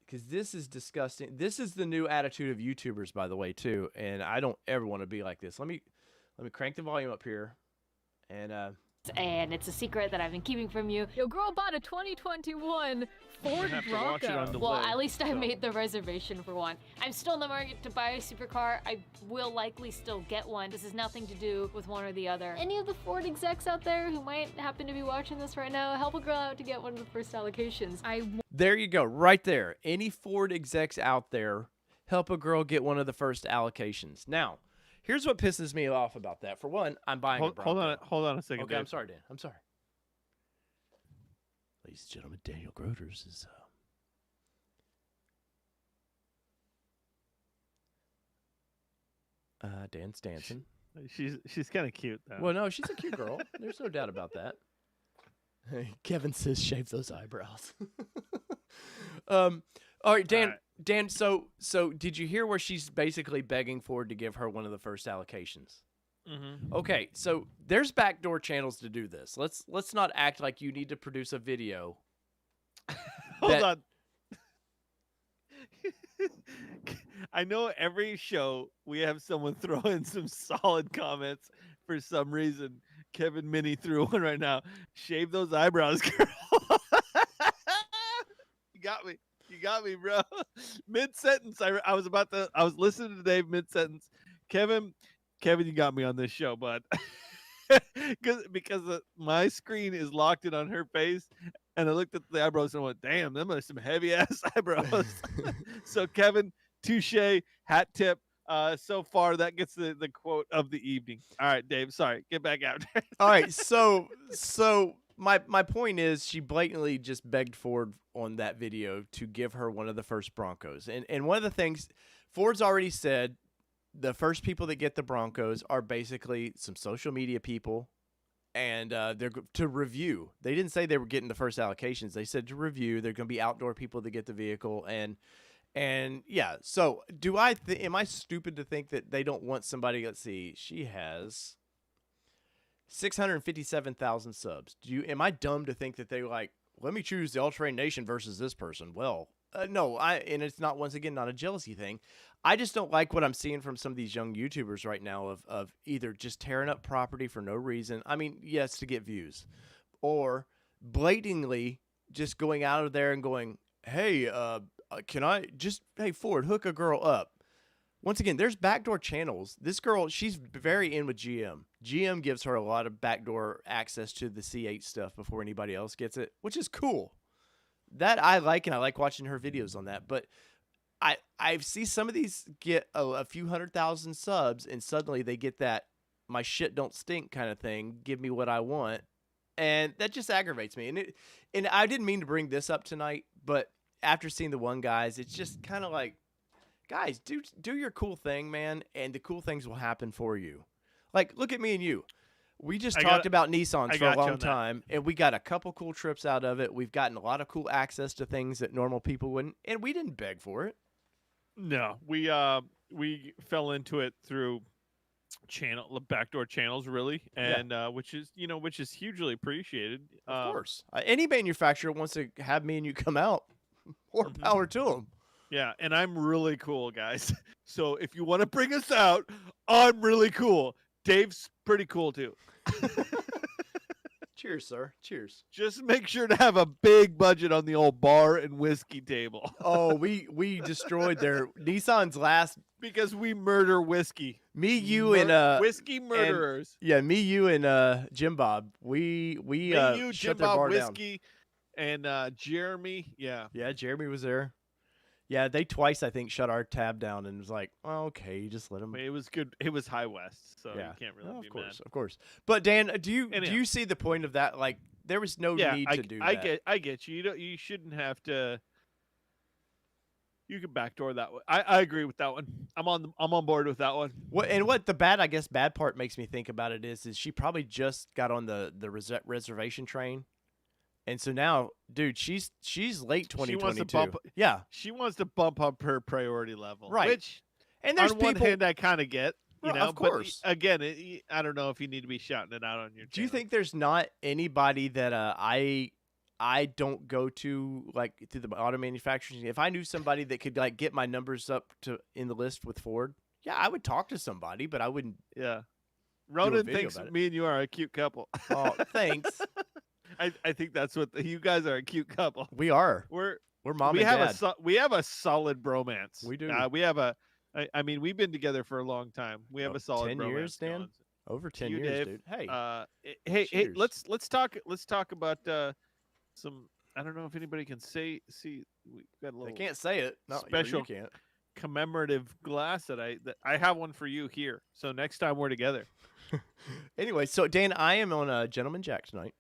Because this is disgusting. This is the new attitude of YouTubers, by the way, too. And I don't ever want to be like this. Let me crank the volume up here, and it's a secret that I've been keeping from you. Your girl bought a 2021 Ford have to watch it on Bronco. the Well, delay, at least I so. made the reservation for one. I'm still in the market to buy a supercar. I will likely still get one. This has nothing to do with one or the other. Any of the Ford execs out there who might happen to be watching this right now, help a girl out to get one of the first allocations. there you go, right there. Any Ford execs out there, help a girl get one of the first allocations. Now, here's what pisses me off about that. For one, I'm buying a Bronco. Hold on a second. Okay, Dave. I'm sorry, Dan. I'm sorry. Ladies and gentlemen, Daniel Groders is Dan's dancing. She's kind of cute though. Well, no, she's a cute girl. There's no doubt about that. Kevin says shave those eyebrows. All right, Dan. All right. Dan, so did you hear where she's basically begging Ford to give her one of the first allocations? Mm-hmm. Okay, so there's backdoor channels to do this. Let's not act like you need to produce a video. Hold on. I know every show we have someone throw in some solid comments for some reason. Kevin Minnie threw one right now. Shave those eyebrows, girl. You got me, bro. Mid sentence, I was listening to Dave mid sentence. Kevin, you got me on this show, bud. because my screen is locked in on her face, and I looked at the eyebrows and went, "Damn, them are some heavy ass eyebrows." So Kevin, touche, hat tip. So far, that gets the quote of the evening. All right, Dave. Sorry, get back out there. All right, so my point is she blatantly just begged Ford on that video to give her one of the first Broncos. And one of the things Ford's already said, the first people that get the Broncos are basically some social media people, and they're to review. They didn't say they were getting the first allocations. They said to review. They're going to be outdoor people that get the vehicle, and yeah. So am I stupid to think that they don't want somebody? Let's see. She has 657,000 subs. Am I dumb to think that they like, let me choose the All-Terrain Nation versus this person? Well, no, and it's not, once again, not a jealousy thing. I just don't like what I'm seeing from some of these young YouTubers right now of either just tearing up property for no reason. I mean, yes, to get views, or blatantly just going out of there and going, hey, hey, Ford, hook a girl up. Once again, there's backdoor channels. This girl, she's very in with GM. GM gives her a lot of backdoor access to the C8 stuff before anybody else gets it, which is cool. That I like, and I like watching her videos on that. But I see some of these get a few 100,000 subs, and suddenly they get that my shit don't stink kind of thing. Give me what I want, and that just aggravates me. And I didn't mean to bring this up tonight, but after seeing the one guys, it's just kind of like, guys, do your cool thing, man, and the cool things will happen for you. Like, look at me and you. We just talked about Nissans for a long time, and we got a couple cool trips out of it. We've gotten a lot of cool access to things that normal people wouldn't, and we didn't beg for it. No, we fell into it through backdoor channels, really, and which is hugely appreciated. Of course, any manufacturer wants to have me and you come out. More power to them. Yeah, and I'm really cool, guys. So if you want to bring us out, I'm really cool. Dave's pretty cool too. Cheers, sir. Cheers. Just make sure to have a big budget on the old bar and whiskey table. Oh, we destroyed their Nissan's last, because we murder whiskey. Me, you, and whiskey murderers. Me, you, and Jim Bob. We Jim Bob, whiskey, and Jeremy. Yeah. Yeah, Jeremy was there. Yeah, they twice I think shut our tab down and was like, oh, okay, just let I them. mean, it was good. It was High West, so Yeah, you can't really No, be of course, mad. of course. But Dan, do you Anyhow. see the point of that? Like, there was no Yeah, need to do I that. get you. You shouldn't have to. You can backdoor that one. I agree with that one. I'm on board with that one. What the bad part makes me think about it is she probably just got on the reservation train, and so now, dude, she's late 2022. She wants to bump. Yeah, She wants to bump up her priority level, Right. Which, and there's on people. one hand, I kind of get. You Well, know, of course. But again, I don't know if you need to be shouting it out on your. Do you channel. think there's not anybody that I don't go to like to the auto manufacturers? If I knew somebody that could like get my numbers up to in the list with Ford, yeah, I would talk to somebody, but I wouldn't. Yeah. Ronan video thinks about it. me and you are a cute couple. Oh, thanks. I think that's what you guys are, a cute couple. We are. We're Mom we and have dad. we have a solid bromance. We do. We have a. I mean, we've been together for a long time. We have a solid 10 bromance years, Dan? going. Over 10 You, years, Dave, dude. Hey, hey, cheers. let's talk about some. I don't know if anybody can see. We got a little they can't say it. No, special- You can't. commemorative glass that I have one for you here. So next time we're together, Anyway, so Dan, I am on a Gentleman Jack tonight.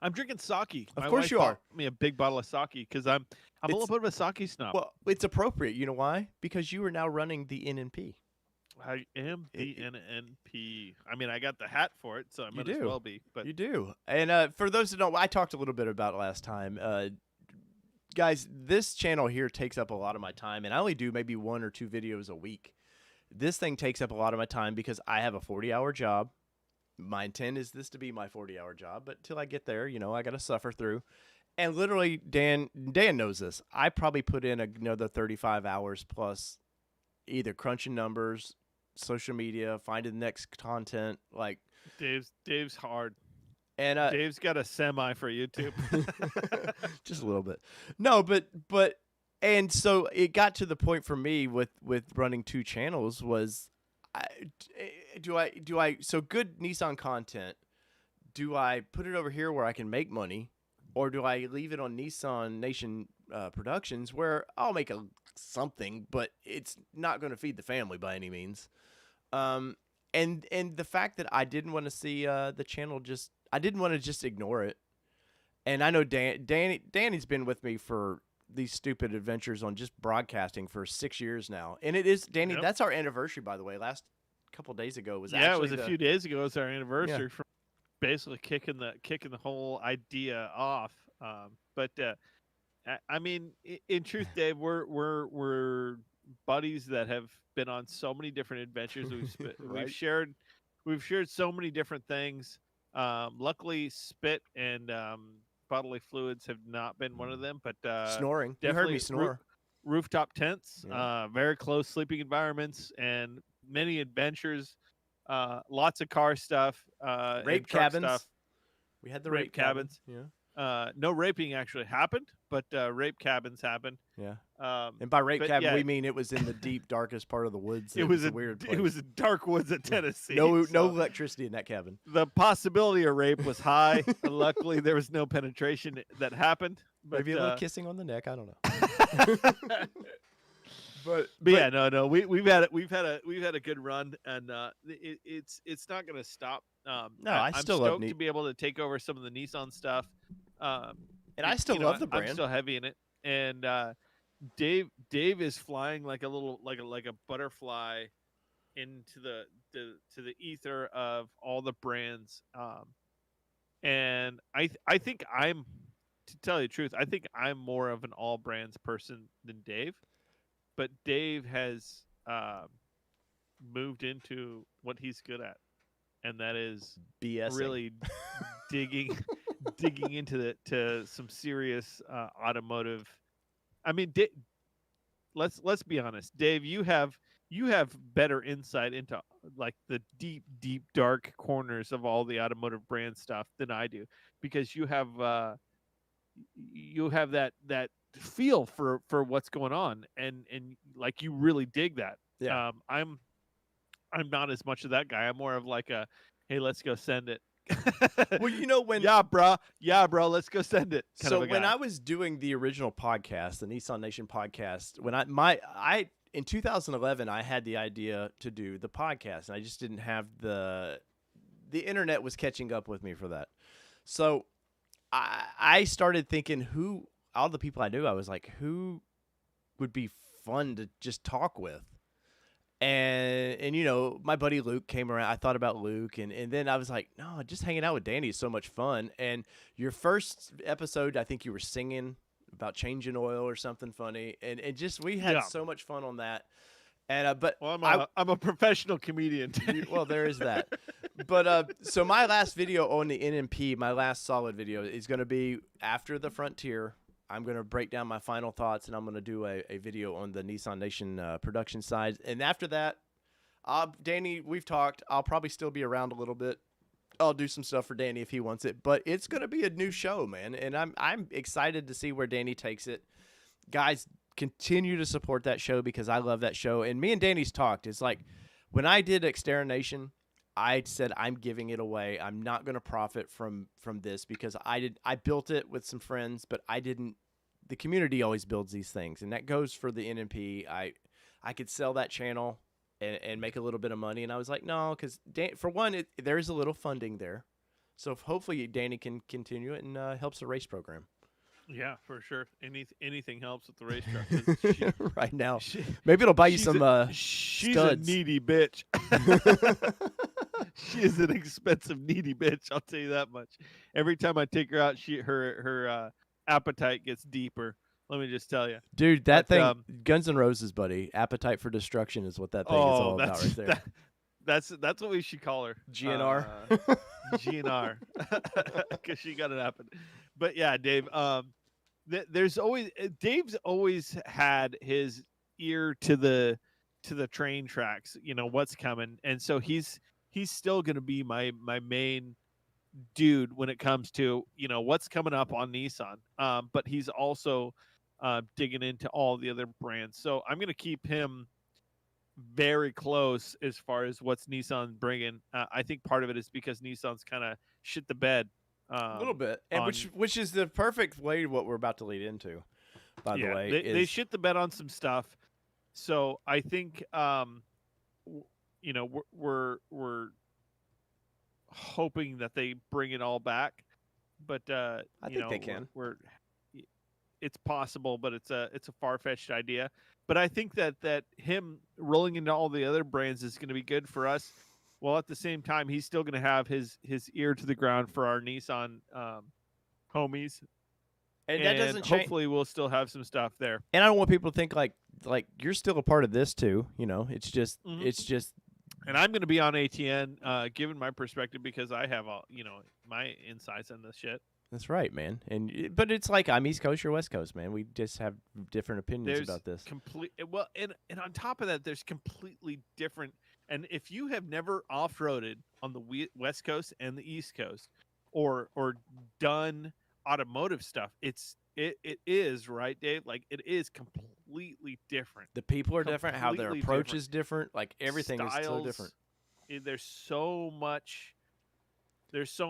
I'm drinking sake. Of My course wife you are. bought me a big bottle of sake because I'm a little bit of a sake snob. Well, it's appropriate. You know why? Because you are now running the NNP. I am the NNP. I mean, I got the hat for it, so I might as do. well be. But You do. And for those who don't, I talked a little bit about it last time. Guys, this channel here takes up a lot of my time, and I only do maybe 1 or 2 videos a week. This thing takes up a lot of my time because I have a 40-hour job. My intent is this to be my 40-hour job, but till I get there, you know, I got to suffer through. And literally, Dan knows this. I probably put in another 35 hours plus either crunching numbers, social media, finding the next content, like Dave's hard. and Dave's got a semi for YouTube. just a little bit. No, but and so it got to the point for me with running 2 channels was do I so good Nissan content, do I put it over here where I can make money, or do I leave it on Nissan Nation Productions where I'll make something, but it's not going to feed the family by any means. And the fact that I didn't want to see the channel I didn't want to just ignore it. And I know Danny's been with me for these stupid adventures on just broadcasting for 6 years now. And it is, Danny, Yep. that's our anniversary, by the way. Last couple days ago was Yeah, it was a few days ago. It's our anniversary Yeah. from basically kicking the whole idea off. But I mean, in truth, Dave, we're buddies that have been on so many different adventures. Right. we've shared so many different things. Luckily, spit and bodily fluids have not been one of them. But snoring. You heard me definitely snore. rooftop tents, Yeah. very close sleeping environments, and many adventures. Lots of car stuff. and Rape truck cabins. Stuff. We had the Rape rape cabins. No raping actually happened, but rape cabins happened. Yeah. Um, And by rape but cabin, yeah. we mean it was in the deep, darkest part of the woods. it was a weird place. It was in dark woods of Tennessee. no so electricity in that cabin. the possibility of rape was high. Luckily, there was no penetration that happened. But, Maybe a little kissing on the neck. I don't know. But yeah, no, we've had a good run, and it's not going to stop. No, I'm still love stoked to be able to take over some of the Nissan stuff. and I still love the brand. I'm still heavy in it, and Dave is flying like a little like a butterfly into the ether of all the brands. And I think to tell you the truth, I think I'm more of an all brands person than Dave. But Dave has moved into what he's good at, and that is BS. really digging into some serious automotive. I mean, let's be honest, Dave. You have better insight into like the deep, dark corners of all the automotive brand stuff than I do, because you have that feel for what's going on, and like you really dig that. Yeah. I'm not as much of that guy. I'm more of like a, hey, let's go send it. Well, you know when yeah, bro, let's go send it. Kind so of a when guy. I was doing the original podcast, the Nissan Nation podcast, when I in 2011 I had the idea to do the podcast, and I just didn't have the internet was catching up with me for that. So I started thinking who all the people I knew, I was like, who would be fun to just talk with. And you know, my buddy Luke came around. I thought about Luke, and then I was like, no, just hanging out with Danny is so much fun. And your first episode, I think you were singing about changing oil or something funny, and just we had Yeah. so much fun on that. And but Well, I'm a professional comedian. well, there is that. But so my last video on the NMP, my last solid video, is going to be after the Frontier. I'm going to break down my final thoughts, and I'm going to do a video on the Nissan Nation production side. And after that, Danny, we've talked. I'll probably still be around a little bit. I'll do some stuff for Danny if he wants it. But it's going to be a new show, man. And I'm excited to see where Danny takes it. Guys, continue to support that show because I love that show. And me and Danny's talked. It's like when I did Xterra Nation, I said I'm giving it away. I'm not going to profit from this because I built it with some friends, but I didn't. The community always builds these things, and that goes for the NMP. I could sell that channel and make a little bit of money, and I was like, no, because for one, there is a little funding there, so hopefully Danny can continue it and helps the race program. Yeah, for sure. Anything helps with the racetrack. 'Cause right now, maybe it'll buy you some she's studs. a needy bitch. She is an expensive needy bitch. I'll tell you that much. Every time I take her out, her appetite gets deeper. Let me just tell you, Dude, that But, thing, Guns N' Roses, buddy. Appetite for Destruction is what that thing is all about right there. That's what we should call her. GNR. GNR, because she got it happen. But yeah, Dave. There's always Dave's always had his ear to the train tracks. You know what's coming, and so he's still going to be my main dude when it comes to what's coming up on Nissan. But he's also digging into all the other brands. So I'm going to keep him very close as far as what's Nissan bringing. I think part of it is because Nissan's kind of shit the bed. A little bit, and on- which is the perfect way what we're about to lead into. By the way, they shit the bed on some stuff. So I think we're hoping that they bring it all back, but I think they can. It's possible, but it's a far-fetched idea. But I think that him rolling into all the other brands is going to be good for us. While at the same time, he's still going to have his ear to the ground for our Nissan homies. And that doesn't change. Hopefully, we'll still have some stuff there. And I don't want people to think like you're still a part of this too. It's just And I'm going to be on ATN, given my perspective, because I have all my insights on this shit. That's right, man. But it's like I'm East Coast, you're West Coast, man. We just have different opinions about this. And on top of that, there's completely different. And if you have never off-roaded on the West Coast and the East Coast, or done automotive stuff, it is right, Dave. Like it is completely different. The people are different. How their Completely approach different. is different. Like everything is so Styles, different. There's so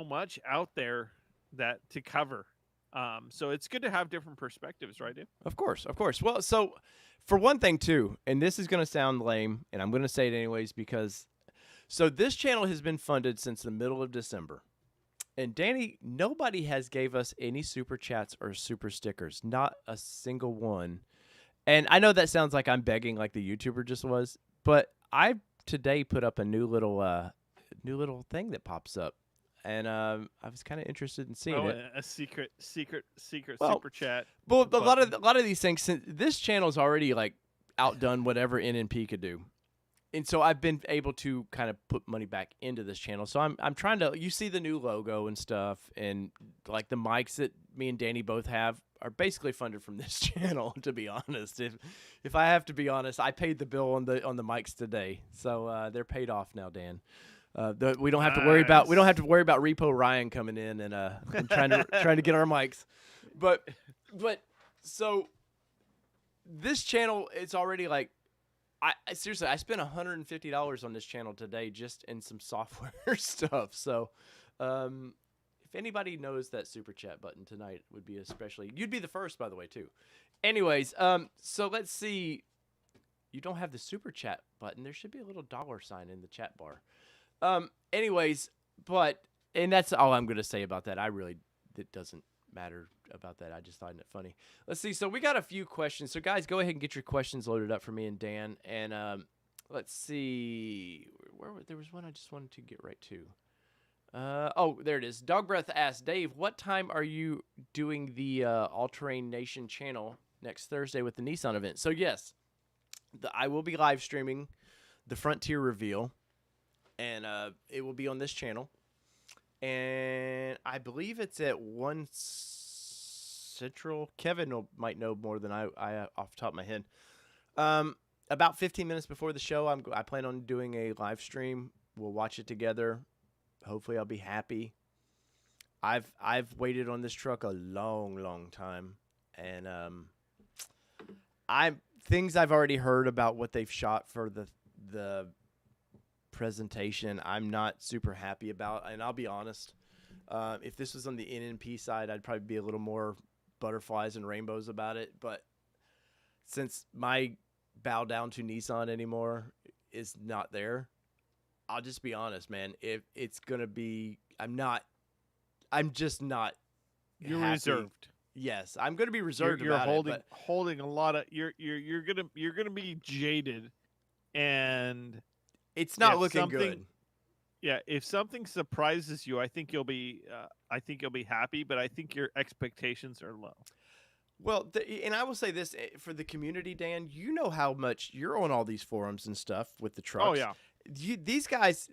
much out there that to cover. So it's good to have different perspectives, right, Dave? Of course. Well, so for one thing too, and this is going to sound lame, and I'm going to say it anyways because this channel has been funded since the middle of December. And Danny, nobody has gave us any super chats or super stickers, not a single one. And I know that sounds like I'm begging like the YouTuber just was, but I today put up a new little thing that pops up. And I was kind of interested in seeing it. A secret Well, super chat. Well, a lot of these things. This channel's already like outdone whatever NNP could do, and so I've been able to kind of put money back into this channel. So I'm trying to. You see the new logo and stuff, and like the mics that me and Danny both have are basically funded from this channel. To be honest, if I have to be honest, I paid the bill on the mics today, so they're paid off now, Dan. We don't have to worry about Repo Ryan coming in and trying to get our mics, but so this channel, it's already like I spent $150 on this channel today just in some software stuff. So If anybody knows that super chat button tonight, would be especially. You'd be the first, by the way, too. Anyways, so let's see. You don't have the super chat button. There should be a little $sign in the chat bar. Anyways, and that's all I'm gonna say about that. It doesn't matter about that. I just find it funny. Let's see. So we got a few questions. So guys, go ahead and get your questions loaded up for me and Dan. And let's see. There was one I just wanted to get right to. There it is. Dog Breath asked, Dave, what time are you doing the All-Terrain Nation channel next Thursday with the Nissan event? So yes, I will be live streaming the Frontier reveal, and it will be on this channel. And I believe it's at 1 Central. Kevin might know more than I off the top of my head. About 15 minutes before the show, I plan on doing a live stream. We'll watch it together. Hopefully, I'll be happy. I've waited on this truck a long time, and things I've already heard about what they've shot for the presentation, I'm not super happy about, and I'll be honest. If this was on the NNP side, I'd probably be a little more butterflies and rainbows about it. But since my bow down to Nissan anymore is not there, I'll just be honest, man. If it's gonna be, I'm just not. You're happy. reserved. Yes, I'm gonna be reserved. You're about holding it, holding a lot of. You're gonna be jaded, and it's not looking good. Yeah, if something surprises you, I think you'll be happy, but I think your expectations are low. Well, and I will say this for the community, Dan. You know how much you're on all these forums and stuff with the trucks. Oh yeah. These guys,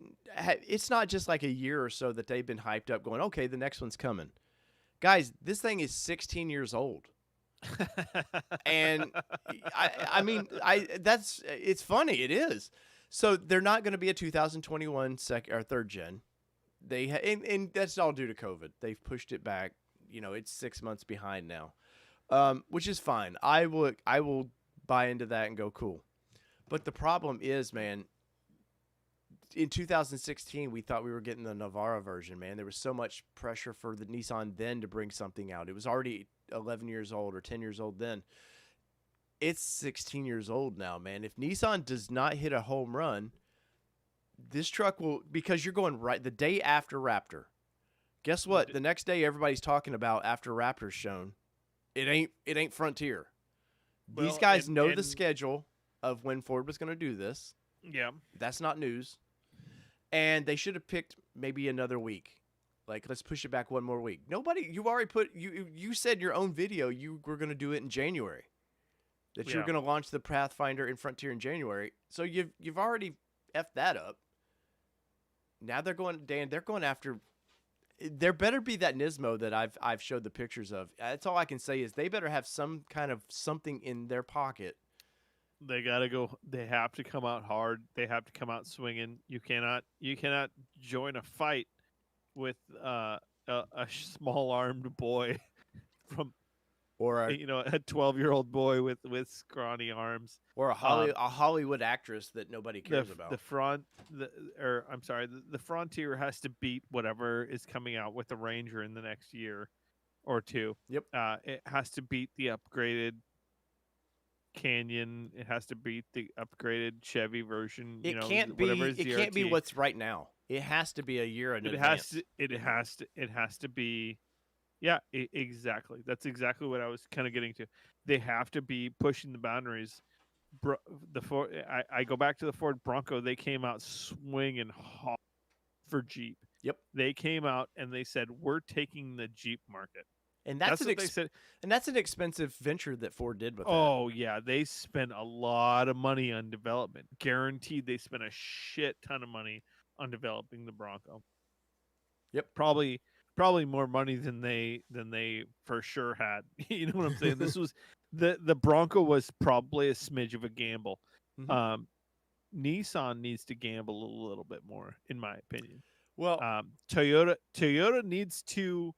it's not just like a year or so that they've been hyped up going, okay, the next one's coming. Guys, this thing is 16 years old. And it's funny. It is. So they're not going to be a 2021 third gen. And that's all due to COVID. They've pushed it back. It's 6 months behind now, which is fine. I will buy into that and go cool. But the problem is, man, in 2016, we thought we were getting the Navara version, man. There was so much pressure for the Nissan then to bring something out. It was already 11 years old or 10 years old then. It's 16 years old now, man. If Nissan does not hit a home run, this truck will, because you're going right the day after Raptor. Guess what? The next day everybody's talking about after Raptor's shown. It ain't Frontier. These guys know the schedule of when Ford was going to do this. Yeah. That's not news. And they should have picked maybe another week. Like, let's push it back one more week. You've already you said in your own video you were going to do it in January. That you were going to launch the Pathfinder in Frontier in January. So you've already effed that up. Now they're going after. There better be that Nismo that I've showed the pictures of. That's all I can say is they better have some kind of something in their pocket. They gotta go. They have to come out hard. They have to come out swinging. You cannot join a fight with a small armed boy from, or a 12-year-old boy with scrawny arms, or a Hollywood actress that nobody cares about. The Frontier has to beat whatever is coming out with the Ranger in the next year or two. Yep. It has to beat the upgraded Canyon. It has to beat the upgraded Chevy version. It can't be what's right now. It has to be a year in advance. It has to be. Yeah, exactly. That's exactly what I was kind of getting to. They have to be pushing the boundaries. I go back to the Ford Bronco. They came out swinging hard for Jeep. Yep. They came out and they said, "We're taking the Jeep market." And that's what they said. And that's an expensive venture that Ford did with that. Oh yeah, they spent a lot of money on development. Guaranteed, they spent a shit ton of money on developing the Bronco. Yep. Probably more money than they for sure had. You know what I'm saying? This was the Bronco was probably a smidge of a gamble. Mm-hmm. Nissan needs to gamble a little bit more, in my opinion. Well, Toyota needs to.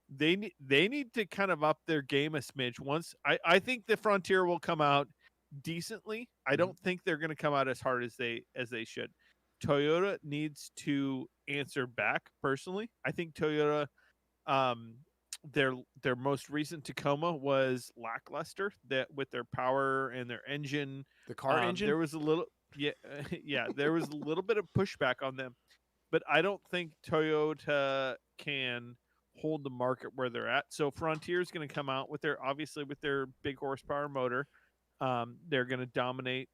They need to kind of up their game a smidge. Once I think the Frontier will come out decently. I don't think they're going to come out as hard as they should. Toyota needs to answer back. Personally, I think Toyota, um, their most recent Tacoma was lackluster. That with their power and their engine, The car engine? there was a little yeah yeah there was a little bit of pushback on them. But I don't think Toyota can hold the market where they're at. So Frontier is going to come out with their big horsepower motor. They're going to dominate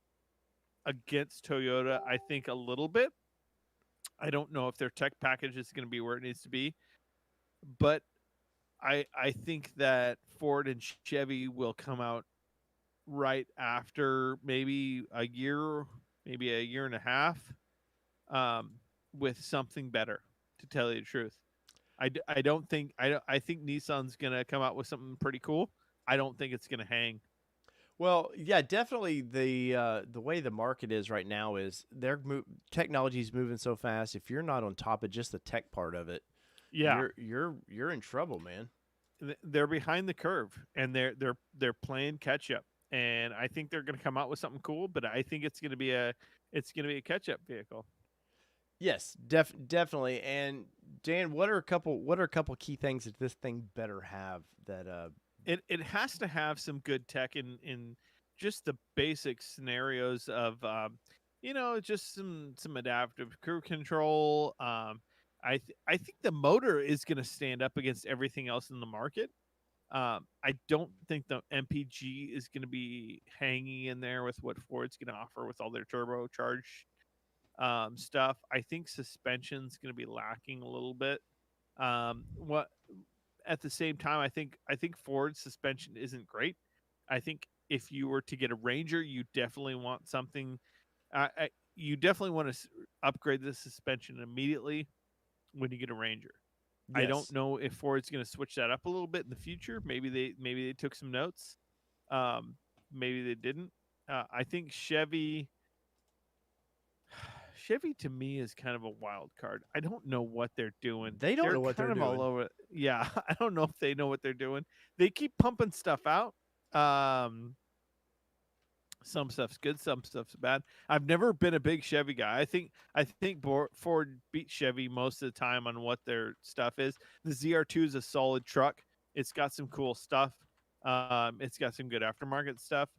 against Toyota, I think, a little bit. I don't know if their tech package is going to be where it needs to be, but I think that Ford and Chevy will come out right after maybe a year and a half, um, with something better. To tell you the truth, I don't think I think Nissan's gonna come out with something pretty cool. I don't think it's gonna hang. Well, yeah, definitely the way the market is right now is technology's moving so fast. If you're not on top of just the tech part of it, Yeah, you're in trouble, man. they're behind the curve and they're playing catch up. And I think they're gonna come out with something cool, but I think it's gonna be a catch up vehicle. Yes, definitely. And Dan, what are a couple key things that this thing better have that It has to have some good tech in just the basic scenarios of just some adaptive cruise control. I think the motor is going to stand up against everything else in the market. I don't think the MPG is going to be hanging in there with what Ford's going to offer with all their turbocharged stuff. I think suspension's going to be lacking a little bit. What At the same time, I think Ford's suspension isn't great. I think if you were to get a Ranger, you definitely want something. You definitely want to upgrade the suspension immediately when you get a Ranger. I don't know if Ford's going to switch that up a little bit in the future. Maybe they took some notes. Maybe they didn't. I think Chevy to me is kind of a wild card. I don't know what they're doing. They don't know what they're kind of all doing. over. Yeah, I don't know if they know what they're doing. They keep pumping stuff out. Some stuff's good, some stuff's bad. I've never been a big Chevy guy. I think Ford beat Chevy most of the time on what their stuff is. The ZR2 is a solid truck. It's got some cool stuff. It's got some good aftermarket stuff.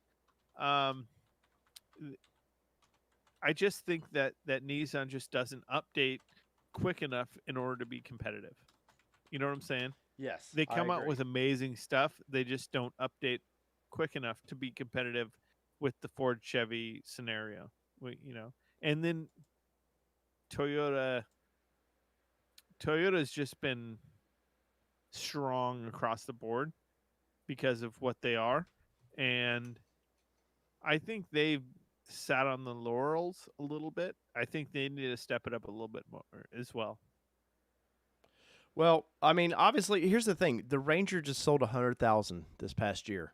I just think that Nissan just doesn't update quick enough in order to be competitive. You know what I'm saying? Yes, They I come out agree. with amazing stuff. They just don't update quick enough to be competitive with the Ford Chevy scenario. And then Toyota's just been strong across the board because of what they are. And I think they've sat on the laurels a little bit. I think they need to step it up a little bit more as well. Well, I mean, obviously, here's the thing: the Ranger just sold 100,000 this past year.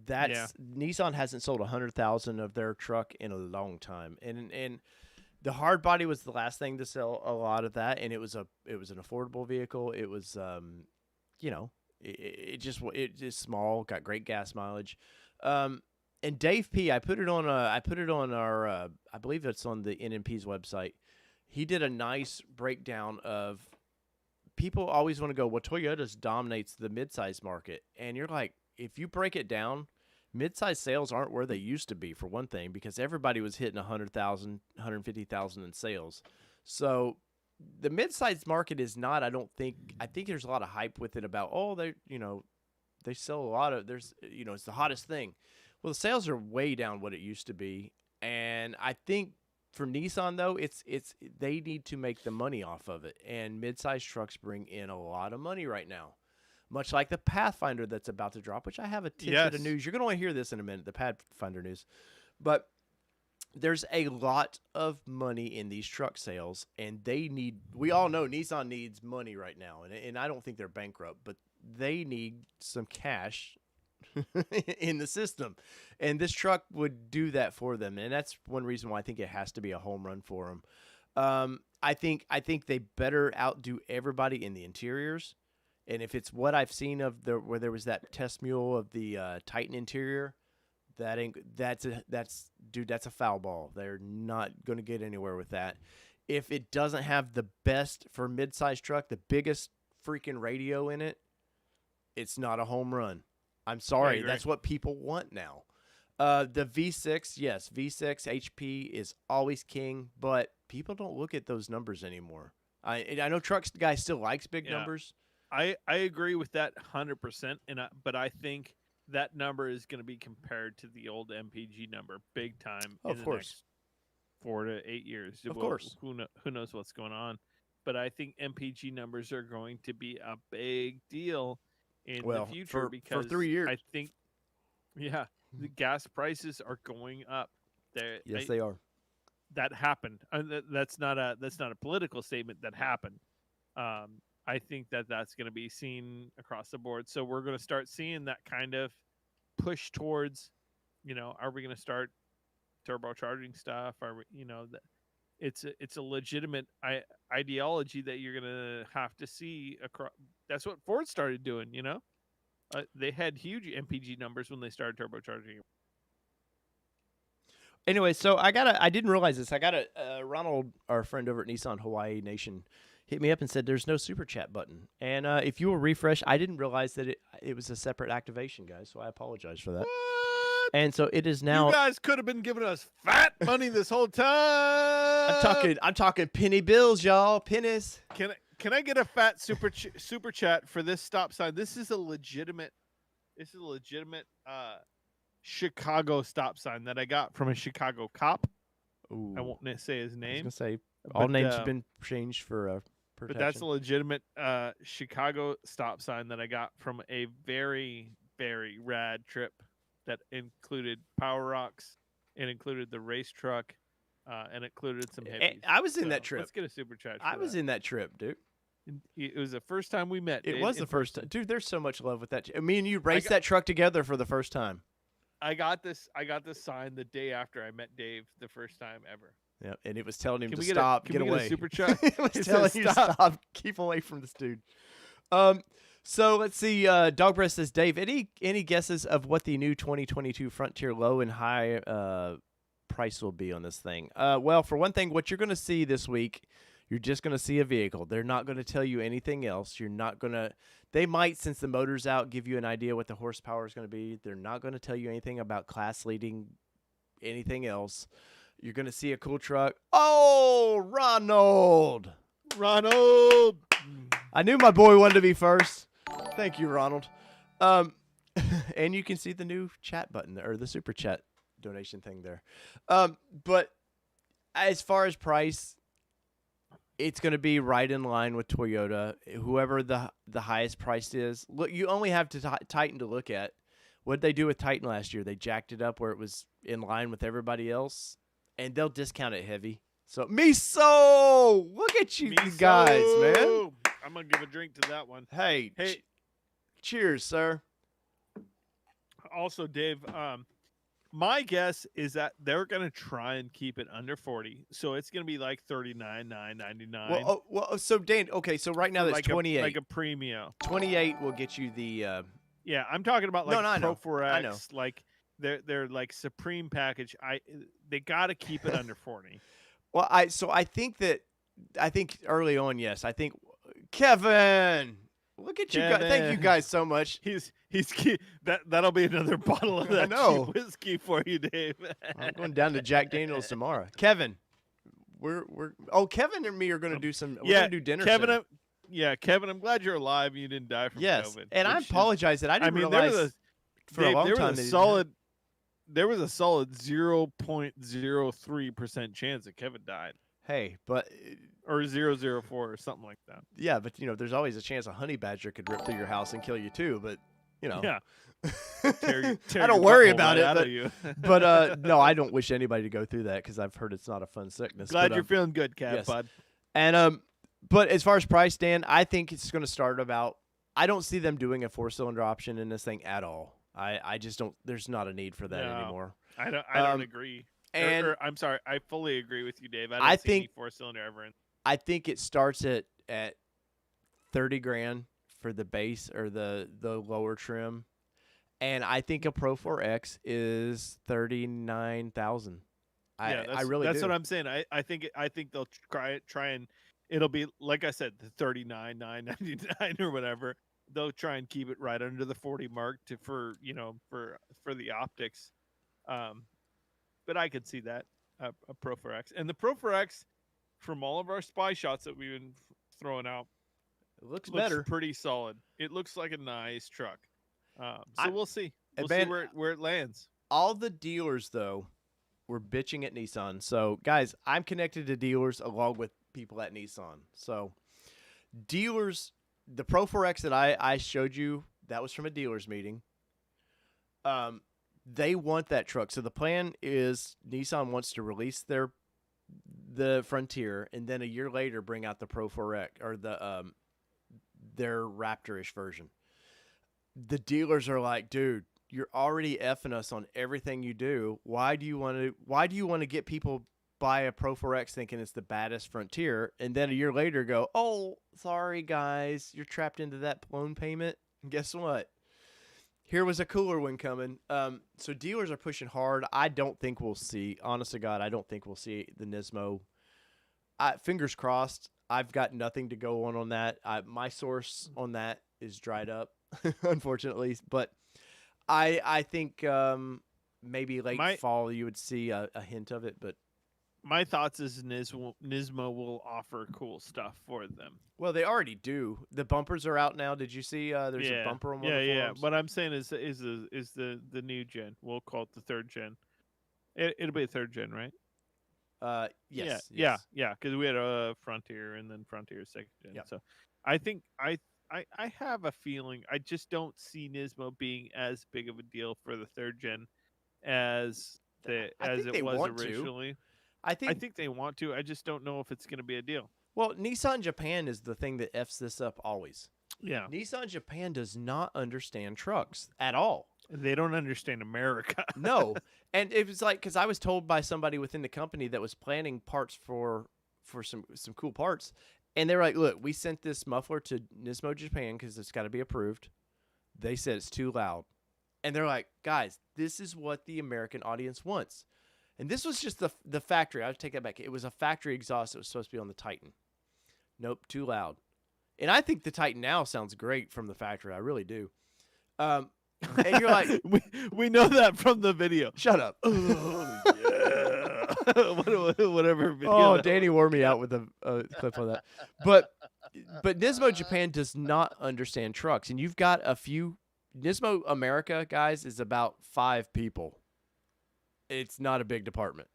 Nissan hasn't sold 100,000 of their truck in a long time, and the hard body was the last thing to sell a lot of that, and it was an affordable vehicle. It was it just small, got great gas mileage. And Dave P, I put it on our I believe it's on the NMP's website. He did a nice breakdown of people always want to go, well, Toyota dominates the midsize market. And you're like, if you break it down, midsize sales aren't where they used to be, for one thing, because everybody was hitting 100,000, 150,000 in sales. So the midsize market is not, I think there's a lot of hype with it about, they sell a lot of, it's the hottest thing. Well, the sales are way down what it used to be. And I think for Nissan, though, they need to make the money off of it. And midsize trucks bring in a lot of money right now, much like the Pathfinder that's about to drop, which I have a tidbit of news. You're going to want to hear this in a minute, the Pathfinder news. But there's a lot of money in these truck sales, and we all know Nissan needs money right now. And I don't think they're bankrupt, but they need some cash in the system, and this truck would do that for them, and that's one reason why I think it has to be a home run for them. I think they better outdo everybody in the interiors, and if it's what I've seen of where there was that test mule of the Titan interior, That's a foul ball. They're not going to get anywhere with that. If it doesn't have the best for mid-size truck, the biggest freaking radio in it, it's not a home run. I'm sorry, that's what people want now. The V6, yes, V6 HP is always king, but people don't look at those numbers anymore. I know trucks guy still likes big numbers. I agree with that 100%, but I think that number is going to be compared to the old MPG number big time in the next 4 to 8 years. Of course. Who knows what's going on, but I think MPG numbers are going to be a big deal in the future because for 3 years. I think, the gas prices are going up. Yes, they are. That happened. That's not a political statement. That happened. I think that's going to be seen across the board. So we're going to start seeing that kind of push towards, are we going to start turbocharging stuff? Are we, it's a legitimate ideology that you're going to have to see across. That's what Ford started doing. They had huge MPG numbers when they started turbocharging. Anyway, so I didn't realize this. I got Ronald, our friend over at Nissan Hawaii Nation, hit me up and said there's no super chat button. And if you will refresh, I didn't realize that it was a separate activation, guys. So I apologize for that. What? And so it is now. You guys could have been giving us fat money this whole time. I'm talking penny bills, y'all. Pennies. Can I get a fat super chat for this stop sign? This is a legitimate Chicago stop sign that I got from a Chicago cop. Ooh. I won't say his name. I was gonna say all names have been changed for protection. But that's a legitimate Chicago stop sign that I got from a very, very rad trip that included Power Rocks, it included the race truck, and included some hippies. I was in that trip. Let's get a super chat. I was in that trip, dude. It was the first time we met. It was the first time, dude. There's so much love with that. Me and you raced that truck together for the first time. I got this sign the day after I met Dave the first time ever. Yeah, and it was telling him Can to we get stop, a get away. super chat? It was telling you to stop, keep away from this dude. So let's see. Dog Breast says, Dave, any guesses of what the new 2022 Frontier low and high price will be on this thing? Well, for one thing, what you're going to see this week, you're just going to see a vehicle. They're not going to tell you anything else. You're not going to. They might, since the motor's out, give you an idea what the horsepower is going to be. They're not going to tell you anything about class leading, anything else. You're going to see a cool truck. Oh, Ronald. I knew my boy wanted to be first. Thank you, Ronald. And you can see the new chat button or the super chat donation thing there. But as far as price, it's going to be right in line with Toyota. Whoever the highest priced is. Look, you only have to Titan to look at. What did they do with Titan last year? They jacked it up where it was in line with everybody else, and they'll discount it heavy. So, Miso! Look at you guys, man. I'm going to give a drink to that one. Hey. Cheers, sir. Also, Dave, my guess is that they're going to try and keep it under 40. So it's going to be like $39,999. Well, so Dan, okay, so right now that's like 28. Like a premium. 28 will get you the Yeah, I'm talking about like Pro 4X, I know. like they're like Supreme package. They got to keep it under 40. Well, I think early on, yes. I think Kevin, look at you guys. Thank you guys so much. He's that'll be another bottle of that cheap whiskey for you, Dave. I'm going down to Jack Daniels tomorrow. Kevin, Kevin and me are going to do some. We're going to do dinner. Kevin, Kevin, I'm glad you're alive and you didn't die from COVID. And I apologize that I didn't realize for a long time. There was a solid 0.03% chance that Kevin died. Hey, but or 0.04 or something like that. Yeah, but there's always a chance a honey badger could rip through your house and kill you too. But yeah, I don't worry about it. But no, I don't wish anybody to go through that because I've heard it's not a fun sickness. Glad you're feeling good, Cat, bud. And but as far as price, Dan, I think it's going to start about. I don't see them doing a 4-cylinder option in this thing at all. I just don't. There's not a need for that anymore. I don't agree. And I'm sorry, I fully agree with you, Dave. I don't see any 4-cylinder ever in. I think it starts at $30,000 for the base or the lower trim, and I think a Pro 4X is 39,000. Yeah, I really that's do. what I'm saying. I think they'll try and it'll be like I said, the 39,999 or whatever. They'll try and keep it right under the 40 mark for the optics. But I could see that a Pro 4X, and the Pro 4X, from all of our spy shots that we've been throwing out, It looks looks better. pretty solid. It looks like a nice truck. So I- we'll see. We'll man, see where it lands. All the dealers though were bitching at Nissan. So guys, I'm connected to dealers along with people at Nissan. So dealers, the Pro 4X that I showed you, that was from a dealers meeting. They want that truck. So the plan is Nissan wants to release the Frontier, and then a year later bring out the Pro 4X or their Raptor-ish version. The dealers are like, dude, you're already effing us on everything you do. Why do you want to get people buy a Pro 4X thinking it's the baddest Frontier, and then a year later go, oh, sorry guys, you're trapped into that loan payment. And guess what? Here was a cooler one coming. So dealers are pushing hard. I don't think we'll see. Honest to God, I don't think we'll see the Nismo. Fingers crossed. I've got nothing to go on that. My source on that is dried up, unfortunately. But I think maybe late fall you would see a hint of it. But my thoughts is Nismo will offer cool stuff for them. Well, they already do. The bumpers are out now. Did you see? There's a bumper on one of the forums? What I'm saying is the new gen. We'll call it the third gen. It'll be a third gen, right? Yes. Yeah. Because we had a Frontier and then Frontier second gen. Yep. So I think I have a feeling I just don't see Nismo being as big of a deal for the third gen as it was originally. I think they want to. I just don't know if it's going to be a deal. Well, Nissan Japan is the thing that F's this up always. Yeah. Nissan Japan does not understand trucks at all. They don't understand America. No. And it was like, because I was told by somebody within the company that was planning parts for some cool parts. And they were like, look, we sent this muffler to Nismo Japan because it's got to be approved. They said it's too loud. And they're like, guys, this is what the American audience wants. And this was just the factory. I'll take that back. It was a factory exhaust that was supposed to be on the Titan. Nope, too loud. And I think the Titan now sounds great from the factory. I really do. And you're like, we know that from the video. Shut up. Oh, yeah. Whatever video. Oh, Danny wore me out with a clip on that. But Nismo Japan does not understand trucks. And you've got a few. Nismo America, guys, is about 5 people. It's not a big department.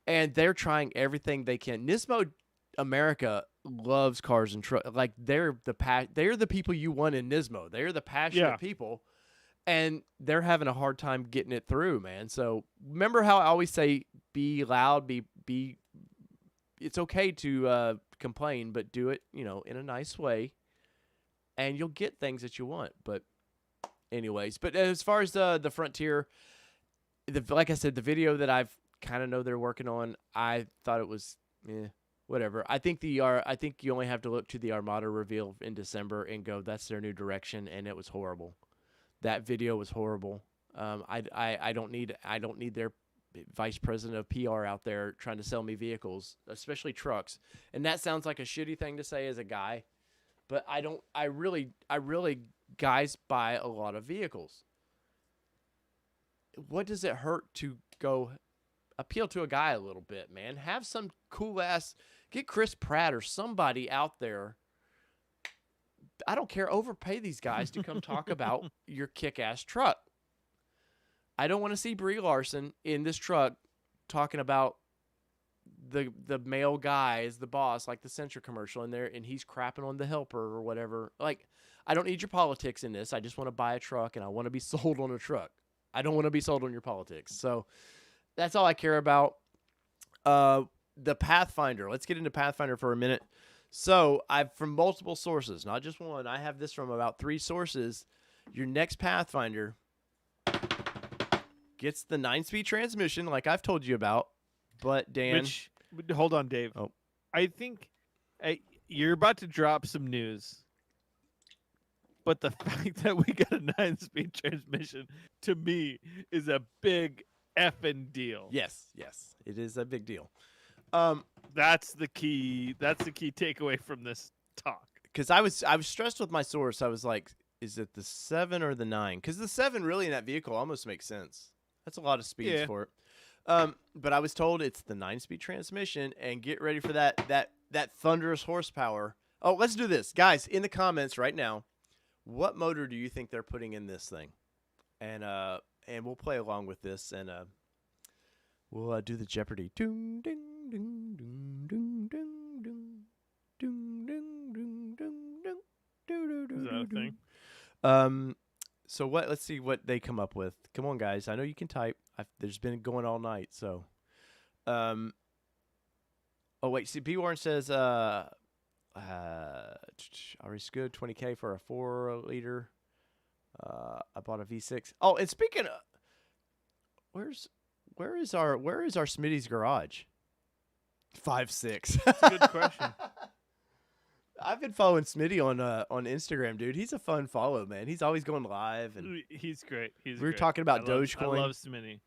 And they're trying everything they can. Nismo America loves cars and trucks. Like, they're the people you want in Nismo. They're the passionate people. And they're having a hard time getting it through, man. So remember how I always say, be loud, be. It's okay to complain, but do it, in a nice way, and you'll get things that you want. But anyways, but as far as the Frontier, like I said, the video that I've kind of know they're working on, I thought it was whatever. I think you only have to look to the Armada reveal in December and go, that's their new direction, and it was horrible. That video was horrible. I don't need their vice president of PR out there trying to sell me vehicles, especially trucks. And that sounds like a shitty thing to say as a guy, but I really guys buy a lot of vehicles. What does it hurt to go appeal to a guy a little bit, man? Have some cool ass, get Chris Pratt or somebody out there. I don't care. Overpay these guys to come talk about your kick-ass truck. I don't want to see Brie Larson in this truck talking about the male guy as the boss, like the Sentra commercial in there, and he's crapping on the helper or whatever. Like, I don't need your politics in this. I just want to buy a truck, and I want to be sold on a truck. I don't want to be sold on your politics. So that's all I care about. The Pathfinder. Let's get into Pathfinder for a minute. So I've from multiple sources, not just one. I have this from about 3 sources. Your next Pathfinder gets the 9-speed transmission, like I've told you about. But Dan, hold on, Dave. Oh, I think you're about to drop some news. But the fact that we got a 9-speed transmission to me is a big effing deal. Yes, it is a big deal. That's the key. That's the key takeaway from this talk. Because I was stressed with my source. I was like, is it the 7 or the 9? Because the 7 really in that vehicle almost makes sense. That's a lot of speeds for it. But I was told it's the 9-speed transmission, and get ready for that thunderous horsepower. Oh, let's do this, guys. In the comments right now, what motor do you think they're putting in this thing? And we'll play along with this, and we'll do the Jeopardy. Doom, ding, ding, ding, ding, ding, ding, ding, ding, ding, ding, ding, doo, doo, Is that a doo, thing? doo. So what? Let's see what they come up with. Come on, guys. I know you can type. There's been going all night. So, oh wait. See, B Warren says, already good. 20K for a 4-liter. I bought a V6. Oh, and speaking of, where is our Smitty's garage? 5'6". That's a good question. I've been following Smitty on Instagram, dude. He's a fun follow, man. He's always going live, and He's great. we were talking about Dogecoin. I love Smitty.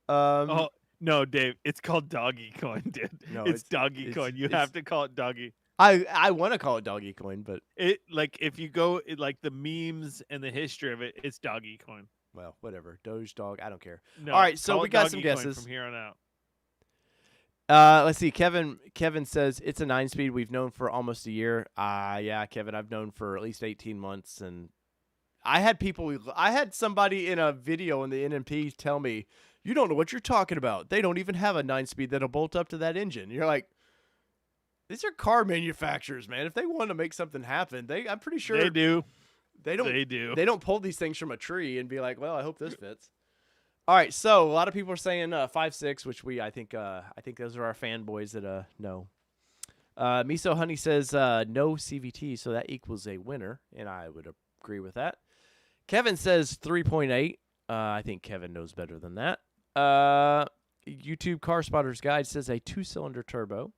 Um, Oh no, Dave! It's called Doggy Coin, dude. No, it's Doggy Coin. You have to call it Doggy. I want to call it Doggy Coin, but It like if you go like the memes and the history of it, it's Doggy Coin. well, whatever. Doge dog. I don't care. No, All right, so call we it got some Doggy Coin guesses. from here on out. Let's see. Kevin says it's a 9-speed. We've known for almost a year. Yeah, Kevin, I've known for at least 18 months, and I had somebody in a video in the NMP tell me, "You don't know what you're talking about. They don't even have a 9-speed that'll bolt up to that engine." You're like, these are car manufacturers, man. If they want to make something happen, I'm pretty sure They do. They don't. They do. They don't pull these things from a tree and be like, "Well, I hope this fits." All right, so a lot of people are saying 5.6, which I think those are our fanboys that know. Miso Honey says no CVT, so that equals a winner, and I would agree with that. Kevin says 3.8. I think Kevin knows better than that. YouTube Car Spotters Guide says a 2-cylinder turbo.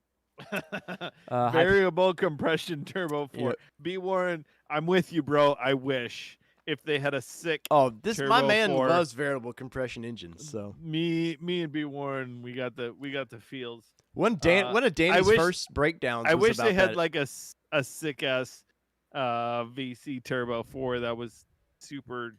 Variable compression turbo 4. Yep. B Warren, I'm with you, bro. I wish if they had a sick. My Turbo man 4. loves variable compression engines. So Me and B Warren, we got the feels. one of Danny's first breakdowns. I was wish about they had that. like a sick ass VC turbo 4 that was super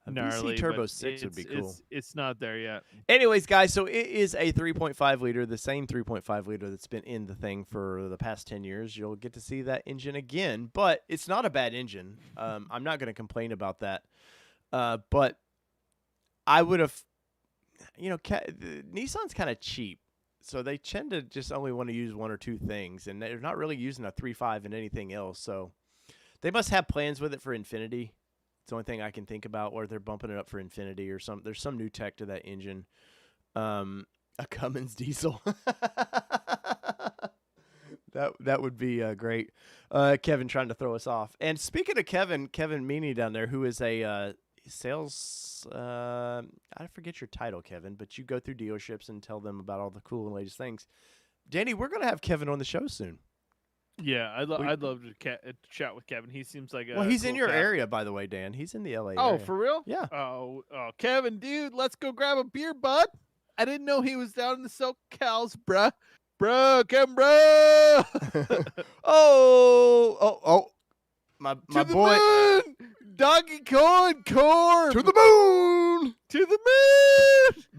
A gnarly. VC Turbo but 6 would be cool. It's not there yet. Anyways, guys, so it is a 3.5 liter, the same 3.5 liter that's been in the thing for the past 10 years. You'll get to see that engine again, but it's not a bad engine. I'm not going to complain about that. But I would have, Nissan's kind of cheap. So they tend to just only want to use one or two things, and they're not really using a 3.5 in anything else. So they must have plans with it for Infinity. It's the only thing I can think about, or they're bumping it up for Infinity or some. There's some new tech to that engine. A Cummins diesel. that would be great. Kevin trying to throw us off. And speaking of Kevin Meany down there, who is a sales. I forget your title, Kevin, but you go through dealerships and tell them about all the cool and latest things. Danny, we're gonna have Kevin on the show soon. Yeah, I'd love to chat with Kevin. He seems like a he's cool in your cat. area, by the way, Dan. He's in the LA area. Oh, for real? Yeah. Oh, Kevin, dude, let's go grab a beer, bud. I didn't know he was down in the SoCals, bruh. Bro, Kevin, bro. oh. My to the boy. moon! Doggy Corn! To the moon! To the moon!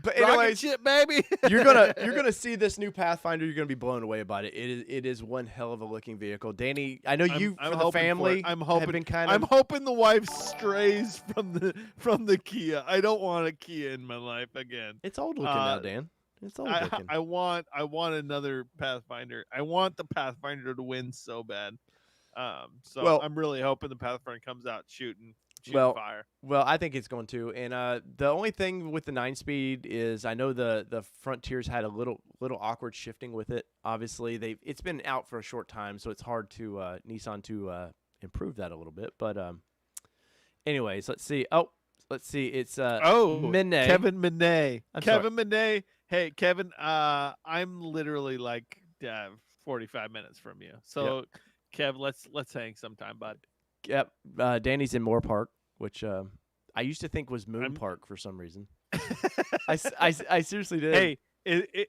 But Rocket anyways, ship, baby. you're gonna see this new Pathfinder. You're gonna be blown away about it. It is one hell of a looking vehicle. Danny, I know you I'm for the hoping family. I'm have hoping been kind of. I'm hoping the wife strays from the Kia. I don't want a Kia in my life again. It's old looking now, Dan. It's old looking. I want another Pathfinder. I want the Pathfinder to win so bad. So I'm really hoping the Pathfinder comes out shooting fire. Well, I think it's going to. And the only thing with the 9-speed is I know the Frontiers had a little awkward shifting with it. Obviously, it's been out for a short time, so it's hard to Nissan to improve that a little bit. But anyways, let's see. It's Minay. Kevin Minay. Kevin Minay. Hey, Kevin. I'm literally like 45 minutes from you. So, Kev, let's hang sometime, bud. Yep. Danny's in Moore Park, which I used to think was Moon Park for some reason. I seriously did. Hey,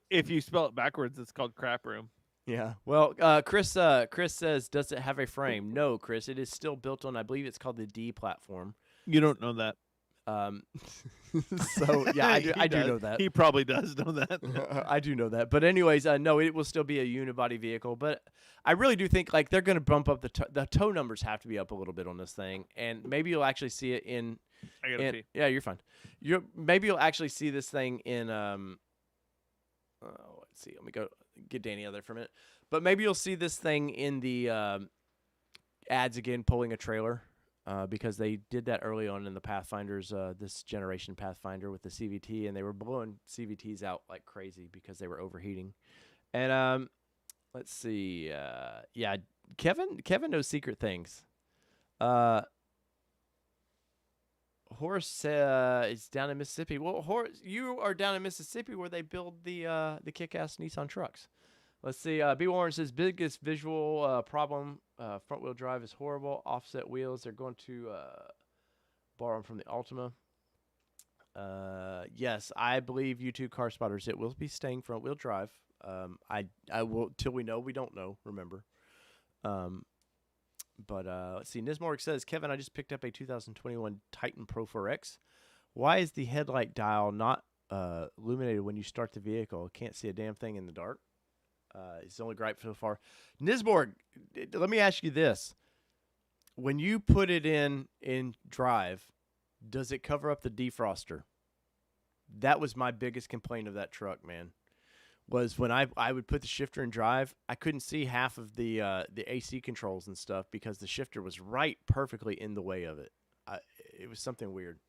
if you spell it backwards, it's called Crap Room. Yeah. Well, Chris says, does it have a frame? No, Chris. It is still built on, I believe it's called the D platform. You don't know that. So yeah, I do know that. He probably does know that. I do know that. But anyways, no, it will still be a unibody vehicle. But I really do think like they're going to bump up the tow numbers have to be up a little bit on this thing, and maybe you'll actually see it in. I gotta pee. Yeah, you're fine. Maybe you'll actually see this thing in. Let's see. Let me go get Danny out there for a minute. But maybe you'll see this thing in the ads again, pulling a trailer. Because they did that early on in the Pathfinders, this generation Pathfinder with the CVT, and they were blowing CVTs out like crazy because they were overheating. And let's see, yeah, Kevin knows secret things. Horace is down in Mississippi. Well, Horace, you are down in Mississippi where they build the kick-ass Nissan trucks. Let's see. B. Warren says biggest visual problem. Front wheel drive is horrible. Offset wheels. They're going to borrow them from the Altima. Yes, I believe you two car spotters. It will be staying front wheel drive. I will till we know. We don't know. Remember. But let's see. Nismorg says, Kevin, I just picked up a 2021 Titan Pro 4X. Why is the headlight dial not illuminated when you start the vehicle? Can't see a damn thing in the dark. It's the only gripe so far. Nisborg, let me ask you this. When you put it in drive, does it cover up the defroster? That was my biggest complaint of that truck, man. Was when I would put the shifter in drive, I couldn't see half of the AC controls and stuff because the shifter was right perfectly in the way of it. It was something weird.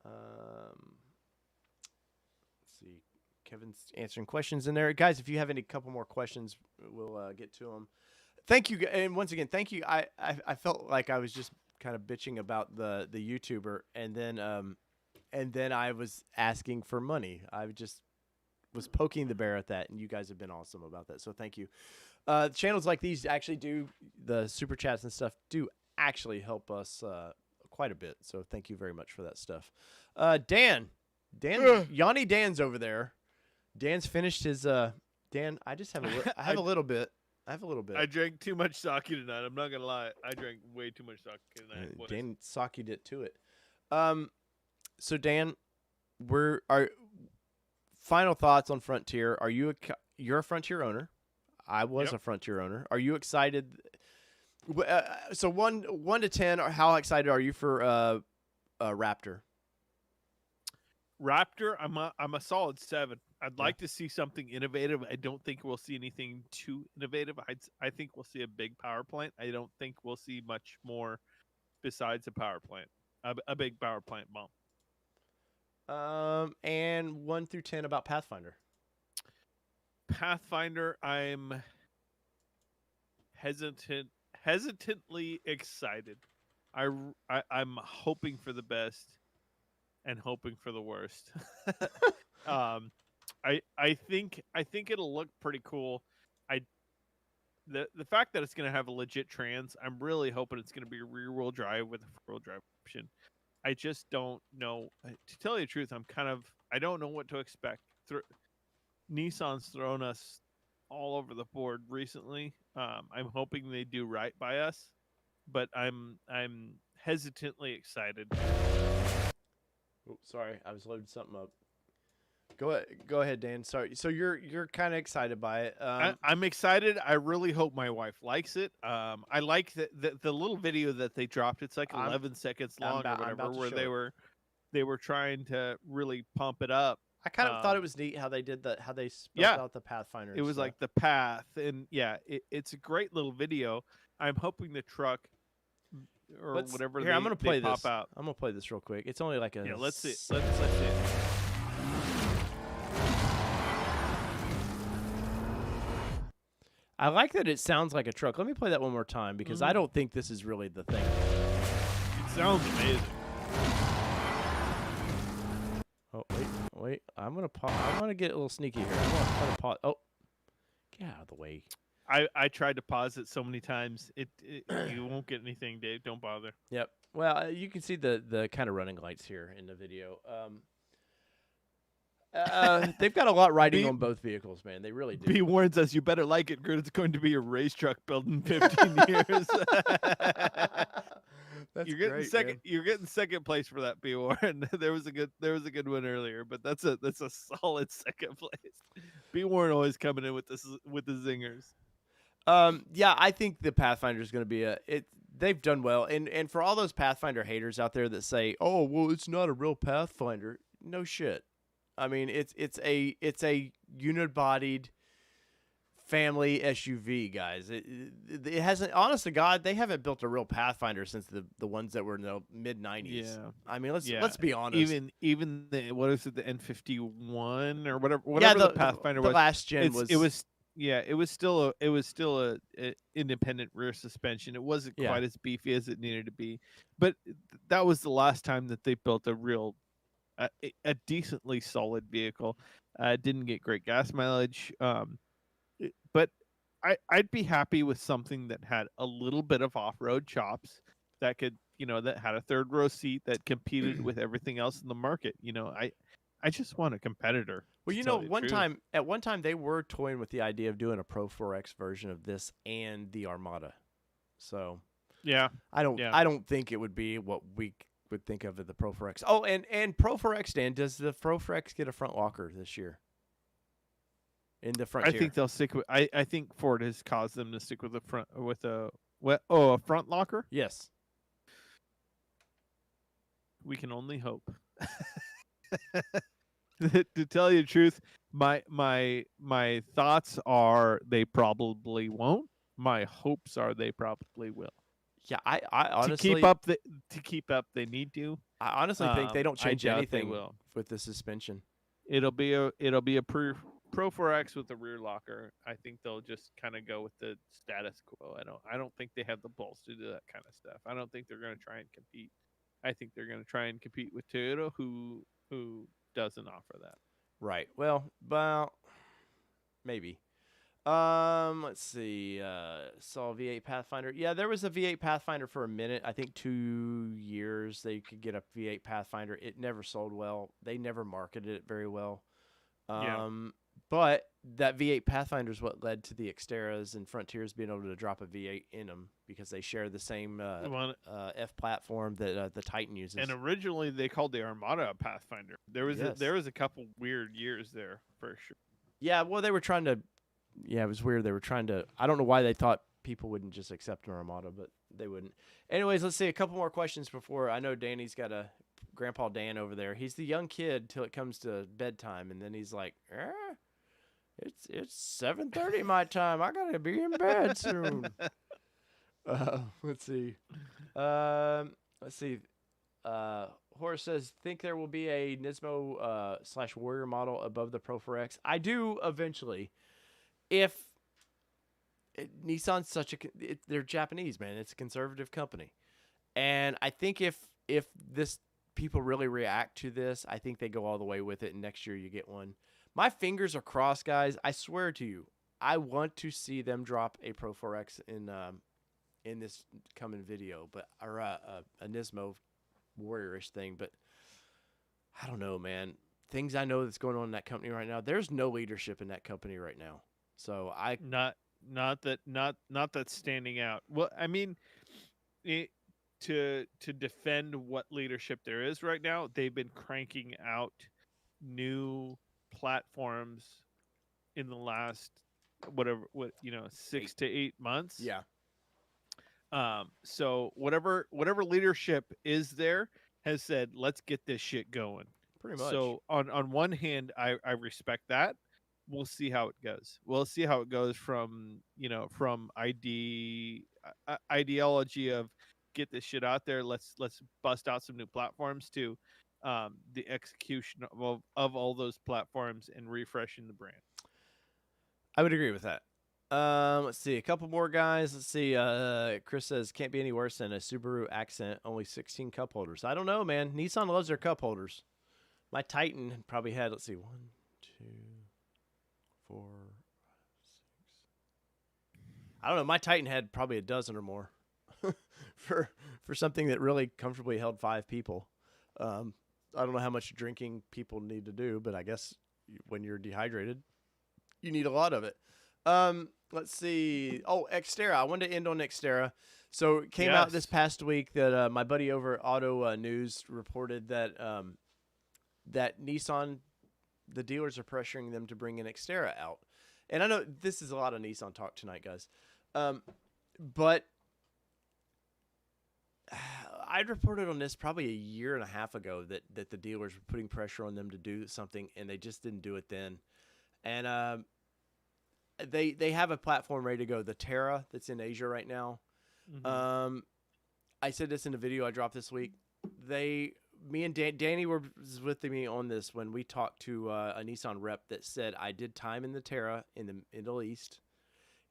Let's see. Kevin's answering questions in there. Guys, if you have any couple more questions, we'll get to them. Thank you. And once again, thank you. I felt like I was just kind of bitching about the YouTuber, and then I was asking for money. I just was poking the bear at that, and you guys have been awesome about that. So thank you. Channels like these actually do, the super chats and stuff do actually help us quite a bit. So thank you very much for that stuff. Dan, Yanni Dan's over there. Dan's finished his Dan, I just have I have a little bit. I drank too much sake tonight. I'm not gonna lie. I drank way too much sake tonight. Dan sake'd it to it. So Dan, final thoughts on Frontier. You're a Frontier owner. I was a Frontier owner. Are you excited? So 1 to 10, how excited are you for Raptor? Raptor, I'm a solid 7. I'd like to see something innovative. I don't think we'll see anything too innovative. I think we'll see a big power plant. I don't think we'll see much more besides a power plant, a big power plant bump. And 1 through 10 about Pathfinder. Pathfinder, I'm hesitantly excited. I'm hoping for the best and hoping for the worst. I think it'll look pretty cool. The fact that it's going to have a legit trans, I'm really hoping it's going to be a rear-wheel drive with a four-wheel drive option. I just don't know. To tell you the truth, I don't know what to expect. Nissan's thrown us all over the board recently. I'm hoping they do right by us, but I'm hesitantly excited. Oh, sorry, I was loading something up. Go ahead, Dan. Sorry. So you're kind of excited by it. I'm excited. I really hope my wife likes it. I like the little video that they dropped. It's like 11 seconds long or whatever, where they were trying to really pump it up. I kind of thought it was neat how they did that, how they spelled out the Pathfinder. It was like the path, and it's a great little video. I'm hoping the truck or whatever. Here, I'm gonna play this. Pop out. I'm gonna play this real quick. It's only like a. Yeah, let's see. Let's see it. I like that it sounds like a truck. Let me play that one more time because I don't think this is really the thing. It sounds amazing. Oh, wait. I'm gonna get a little sneaky here. I'm gonna pause. Oh, get out of the way. I tried to pause it so many times. You won't get anything, Dave. Don't bother. Yep. Well, you can see the kind of running lights here in the video. They've got a lot riding Be- on both vehicles, man. They really do. B warns us, you better like it, Gert. It's going to be a race truck built in 15 years. That's You're getting great, second. man. You're getting second place for that, B Warren. There was a good one earlier, but that's a solid second place. B Warren always coming in with the zingers. Yeah, I think the Pathfinder is going to be they've done well, and for all those Pathfinder haters out there that say, "Oh, well, it's not a real Pathfinder," no shit. I mean, it's a unibodied family SUV, guys. It hasn't. Honest to God, they haven't built a real Pathfinder since the ones that were in the mid '90s. Yeah. I mean, let's be honest. Even the what is it, the N51 or whatever the Pathfinder the was. last gen It was still a independent rear suspension. It wasn't Yeah. quite as beefy as it needed to be, but that was the last time that they built a real a decently solid vehicle. Didn't get great gas mileage, but I'd be happy with something that had a little bit of off-road chops, that could, that had a third row seat, that competed with everything else in the market. I just want a competitor. Well, to tell you the truth. at one time they were toying with the idea of doing a Pro 4X version of this and the Armada. So Yeah. I don't think it would be what we would think of as the Pro 4X. Oh, and Pro 4X, Dan, does the Pro 4X get a front locker this year? In the front I think they'll stick with. I think Ford has caused them to stick with a front locker. Yes. We can only hope. To tell you the truth, my thoughts are they probably won't. My hopes are they probably will. Yeah, I honestly to keep up they need to. I honestly think they don't I change doubt anything they will. with the suspension. It'll be a Pro 4X with a rear locker. I think they'll just kind of go with the status quo. I don't think they have the balls to do that kind of stuff. I don't think they're going to try and compete. I think they're going to try and compete with Toyota, who doesn't offer that. Right. Well, maybe. Let's see. Saw a V8 Pathfinder. Yeah, there was a V8 Pathfinder for a minute. I think 2 years they could get a V8 Pathfinder. It never sold well. They never marketed it very well. But that V8 Pathfinder is what led to the Xteras and Frontiers being able to drop a V8 in them, because they share the same F platform that the Titan uses. And originally they called the Armada a Pathfinder. There was a couple weird years there for sure. Yeah, well, they were trying to. Yeah, it was weird. They were trying to. I don't know why they thought people wouldn't just accept an Armada, but they wouldn't. Anyways, let's see a couple more questions before. I know Danny's got a Grandpa Dan over there. He's the young kid till it comes to bedtime, and then he's like, It's 7:30 my time. I gotta be in bed soon. Let's see. Horace says, think there will be a Nismo / Warrior model above the Pro 4X. I do eventually. If Nissan's they're Japanese, man. It's a conservative company, and I think if this people really react to this, I think they go all the way with it, and next year you get one. My fingers are crossed, guys. I swear to you, I want to see them drop a Pro 4X in this coming video, or a Nismo Warrior-ish thing. But I don't know, man. Things I know that's going on in that company right now. There's no leadership in that company right now. So not that's standing out. Well, I mean, to defend what leadership there is right now, they've been cranking out new platforms in the last 6 to 8 months. Yeah. So whatever leadership is there has said, let's get this shit going. Pretty much. So on one hand, I respect that. We'll see how it goes. We'll see how it goes from ideology of get this shit out there. Let's bust out some new platforms to the execution of all those platforms and refreshing the brand. I would agree with that. Let's see. A couple more guys. Let's see. Chris says, can't be any worse than a Subaru Accent. Only 16 cup holders. I don't know, man. Nissan loves their cup holders. My Titan probably had, let's see, 1, 2, 4, 5, 6. I don't know. My Titan had probably a dozen or more for something that really comfortably held 5 people. I don't know how much drinking people need to do, but I guess when you're dehydrated, you need a lot of it. Let's see. Oh, Xterra. I wanted to end on Xterra. So it came out this past week that my buddy over at Auto News reported that that Nissan, the dealers are pressuring them to bring an Xterra out. And I know this is a lot of Nissan talk tonight, guys. But I'd reported on this probably a year and a half ago that the dealers were putting pressure on them to do something, and they just didn't do it then. And they have a platform ready to go, the Terra that's in Asia right now. Mm-hmm. I said this in a video I dropped this week. Me and Danny was with me on this when we talked to a Nissan rep that said, I did time in the Terra in the Middle East,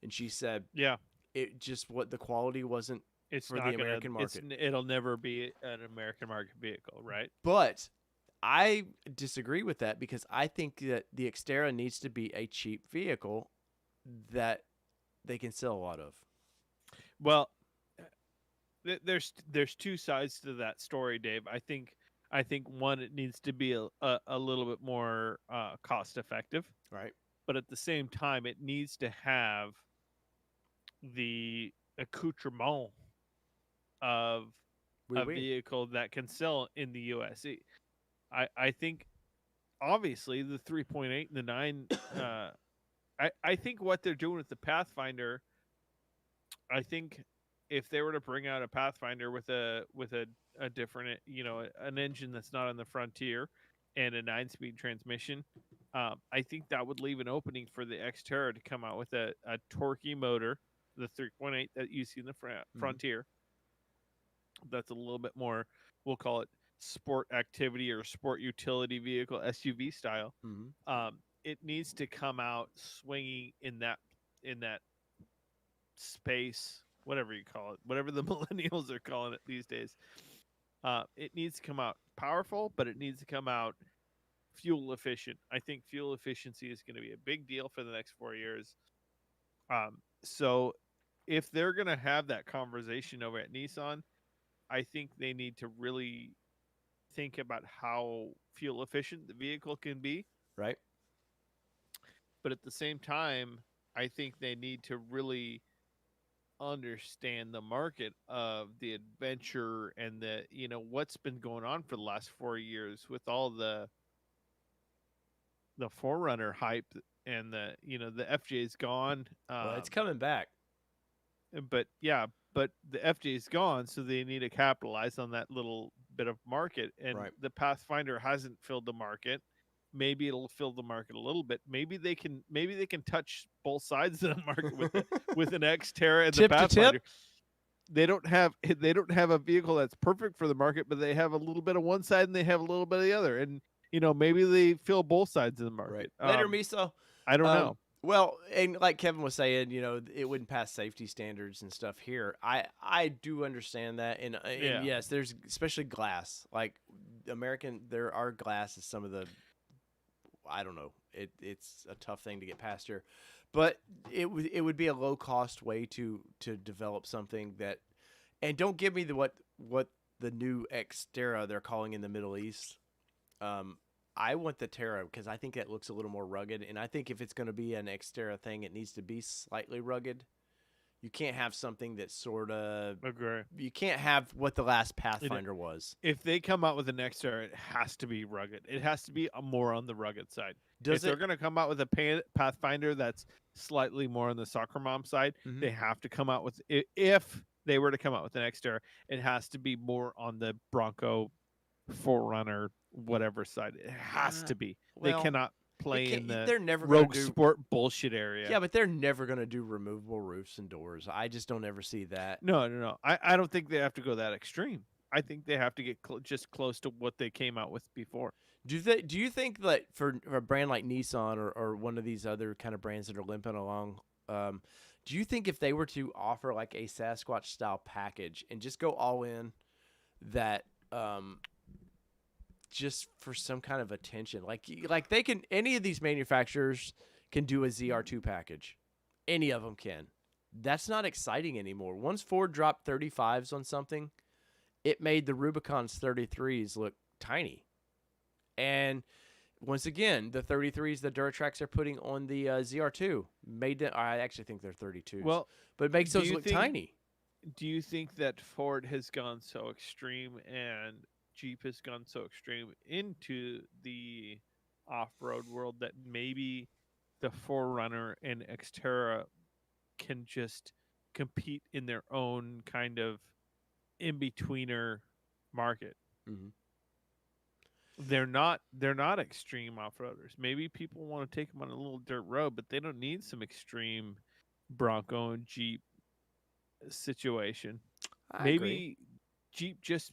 and she said, yeah, it just the quality wasn't for the American market. It'll never be an American market vehicle, right? But I disagree with that because I think that the Xterra needs to be a cheap vehicle that they can sell a lot of. Well, there's 2 sides to that story, Dave. I think one, it needs to be a little bit more cost effective, right? But at the same time, it needs to have the accoutrement of a vehicle that can sell in the U.S. I think obviously the 3.8 and the 9. I think what they're doing with the Pathfinder, I think if they were to bring out a Pathfinder with a different, an engine that's not on the Frontier and a 9-speed transmission, I think that would leave an opening for the Xterra to come out with a torquey motor, the 3.8 that you see in the Frontier. That's a little bit more, we'll call it sport activity or sport utility vehicle, SUV style. Mm-hmm. It needs to come out swinging in that space, whatever you call it, whatever the millennials are calling it these days. It needs to come out powerful, but it needs to come out fuel efficient. I think fuel efficiency is going to be a big deal for the next 4 years. So if they're going to have that conversation over at Nissan, I think they need to really think about how fuel efficient the vehicle can be. Right. But at the same time, I think they need to really understand the market of the adventure and the, what's been going on for the last 4 years with all the 4Runner hype and the FJ's gone. Well, it's coming back. But the FJ's gone, so they need to capitalize on that little bit of market. And the Pathfinder hasn't filled the market. Maybe it'll fill the market a little bit. Maybe they can touch both sides of the market with an Xterra and the Pathfinder. They don't have a vehicle that's perfect for the market, but they have a little bit of one side and they have a little bit of the other. And maybe they fill both sides of the market. Right. Later, Miso. I don't know. Well, and like Kevin was saying, it wouldn't pass safety standards and stuff here. I do understand that, and yes, there's especially glass. Like our glass is some of the, I don't know. It's a tough thing to get past here, but it would be a low cost way to develop something that, and don't give me what the new Xterra they're calling in the Middle East. I want the Terra because I think it looks a little more rugged, and I think if it's going to be an Xterra thing, it needs to be slightly rugged. You can't have something that's sort of. Agree. You can't have what the last Pathfinder was. If they come out with an Xterra, it has to be rugged. It has to be more on the rugged side. If they're going to come out with a Pathfinder that's slightly more on the soccer mom side, mm-hmm. they have to come out with. If they were to come out with an Xterra, it has to be more on the Bronco 4Runner, whatever side. It has to be. They cannot play in the rogue sport bullshit area. Yeah, but they're never going to do removable roofs and doors. I just don't ever see that. No. I don't think they have to go that extreme. I think they have to get just close to what they came out with before. Do you think that for a brand like Nissan or one of these other kind of brands that are limping along, do you think if they were to offer like a Sasquatch style package and just go all in, that just for some kind of attention, like they can, any of these manufacturers can do a ZR2 package, any of them can, That's not exciting anymore. Once Ford dropped 35s on something, it made the Rubicon's 33s look tiny. And once again, the 33s the Duratrax are putting on the ZR2 made them. I actually think they're 32s. Well, but it makes do those you look think- tiny. Do you think that Ford has gone so extreme and Jeep has gone so extreme into the off-road world that maybe the 4Runner and Xterra can just compete in their own kind of in-betweener market? Mm-hmm. They're not extreme off-roaders. Maybe people want to take them on a little dirt road, but they don't need some extreme Bronco and Jeep situation. I Maybe agree. Jeep just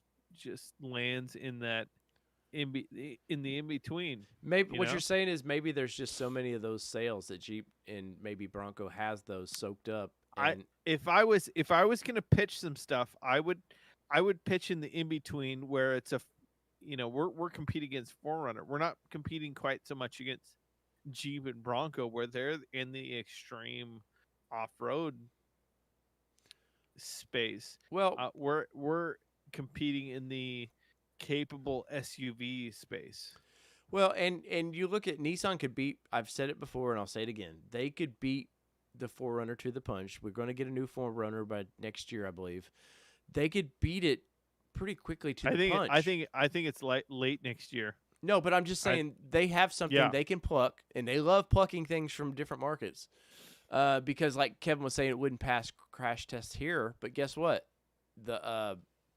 lands in that in the in between. Maybe you what know? you're saying is maybe there's just so many of those sales that Jeep and maybe Bronco has those soaked up. And If I was gonna pitch some stuff, I would pitch in the in between where it's we're competing against 4Runner. We're not competing quite so much against Jeep and Bronco where they're in the extreme off road space. well, We're competing in the capable SUV space. well, and you look at Nissan could beat. I've said it before, and I'll say it again. They could beat the 4Runner to the punch. We're going to get a new 4Runner by next year, I believe. They could beat it pretty quickly to the punch. I think it's late next year. No, but I'm just saying they have something Yeah. they can pluck, and they love plucking things from different markets. Because, like Kevin was saying, it wouldn't pass crash tests here, but guess what?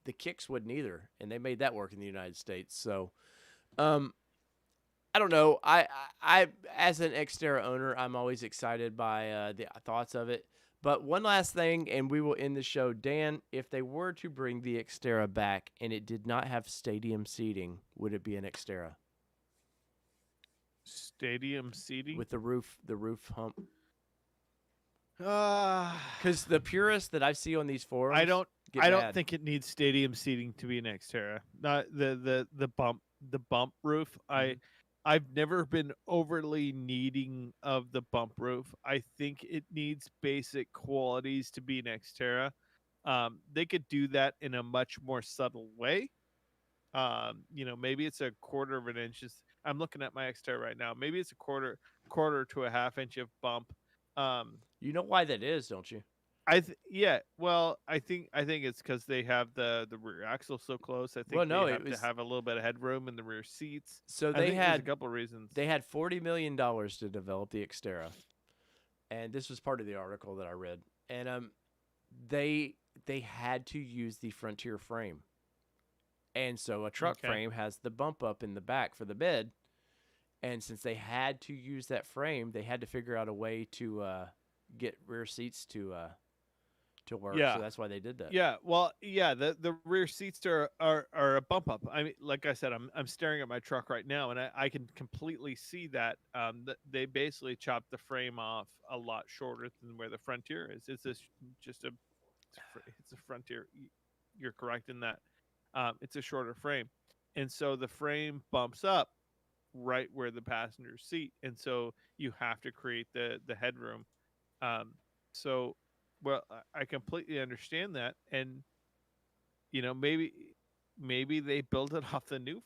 The kicks wouldn't either, and they made that work in the United States. So, I don't know. I as an Xterra owner, I'm always excited by the thoughts of it. But one last thing, and we will end the show. Dan, if they were to bring the Xterra back and it did not have stadium seating, would it be an Xterra Stadium seating with the roof hump? Uh, Because the purists that I see on these forums, I don't get I don't mad. think it needs stadium seating to be an Xterra. Not the bump roof. I've never been overly needing of the bump roof. I think it needs basic qualities to be an Xterra. They could do that in a much more subtle way. Maybe it's a quarter of an inch. I'm looking at my Xterra right now. Maybe it's a quarter to a half inch of bump. You know why that is, don't you? Well, I think it's because they have the rear axle so close. I think Well, no, they it have was- to have a little bit of headroom in the rear seats. So I they think there's had a couple of reasons. They had $40 million to develop the Xterra, and this was part of the article that I read. And they had to use the Frontier frame, and so a truck Okay. frame has the bump up in the back for the bed. And since they had to use that frame, they had to figure out a way to get rear seats to work. Yeah. So that's why they did that. Yeah, well, yeah, the rear seats are a bump up. I mean, like I said, I'm staring at my truck right now, and I can completely see that. They basically chopped the frame off a lot shorter than where the Frontier is. It's just it's a Frontier. You're correct in that. It's a shorter frame, and so the frame bumps up right where the passenger seat, and so you have to create the headroom. So. Well, I completely understand that, and maybe they build it off the new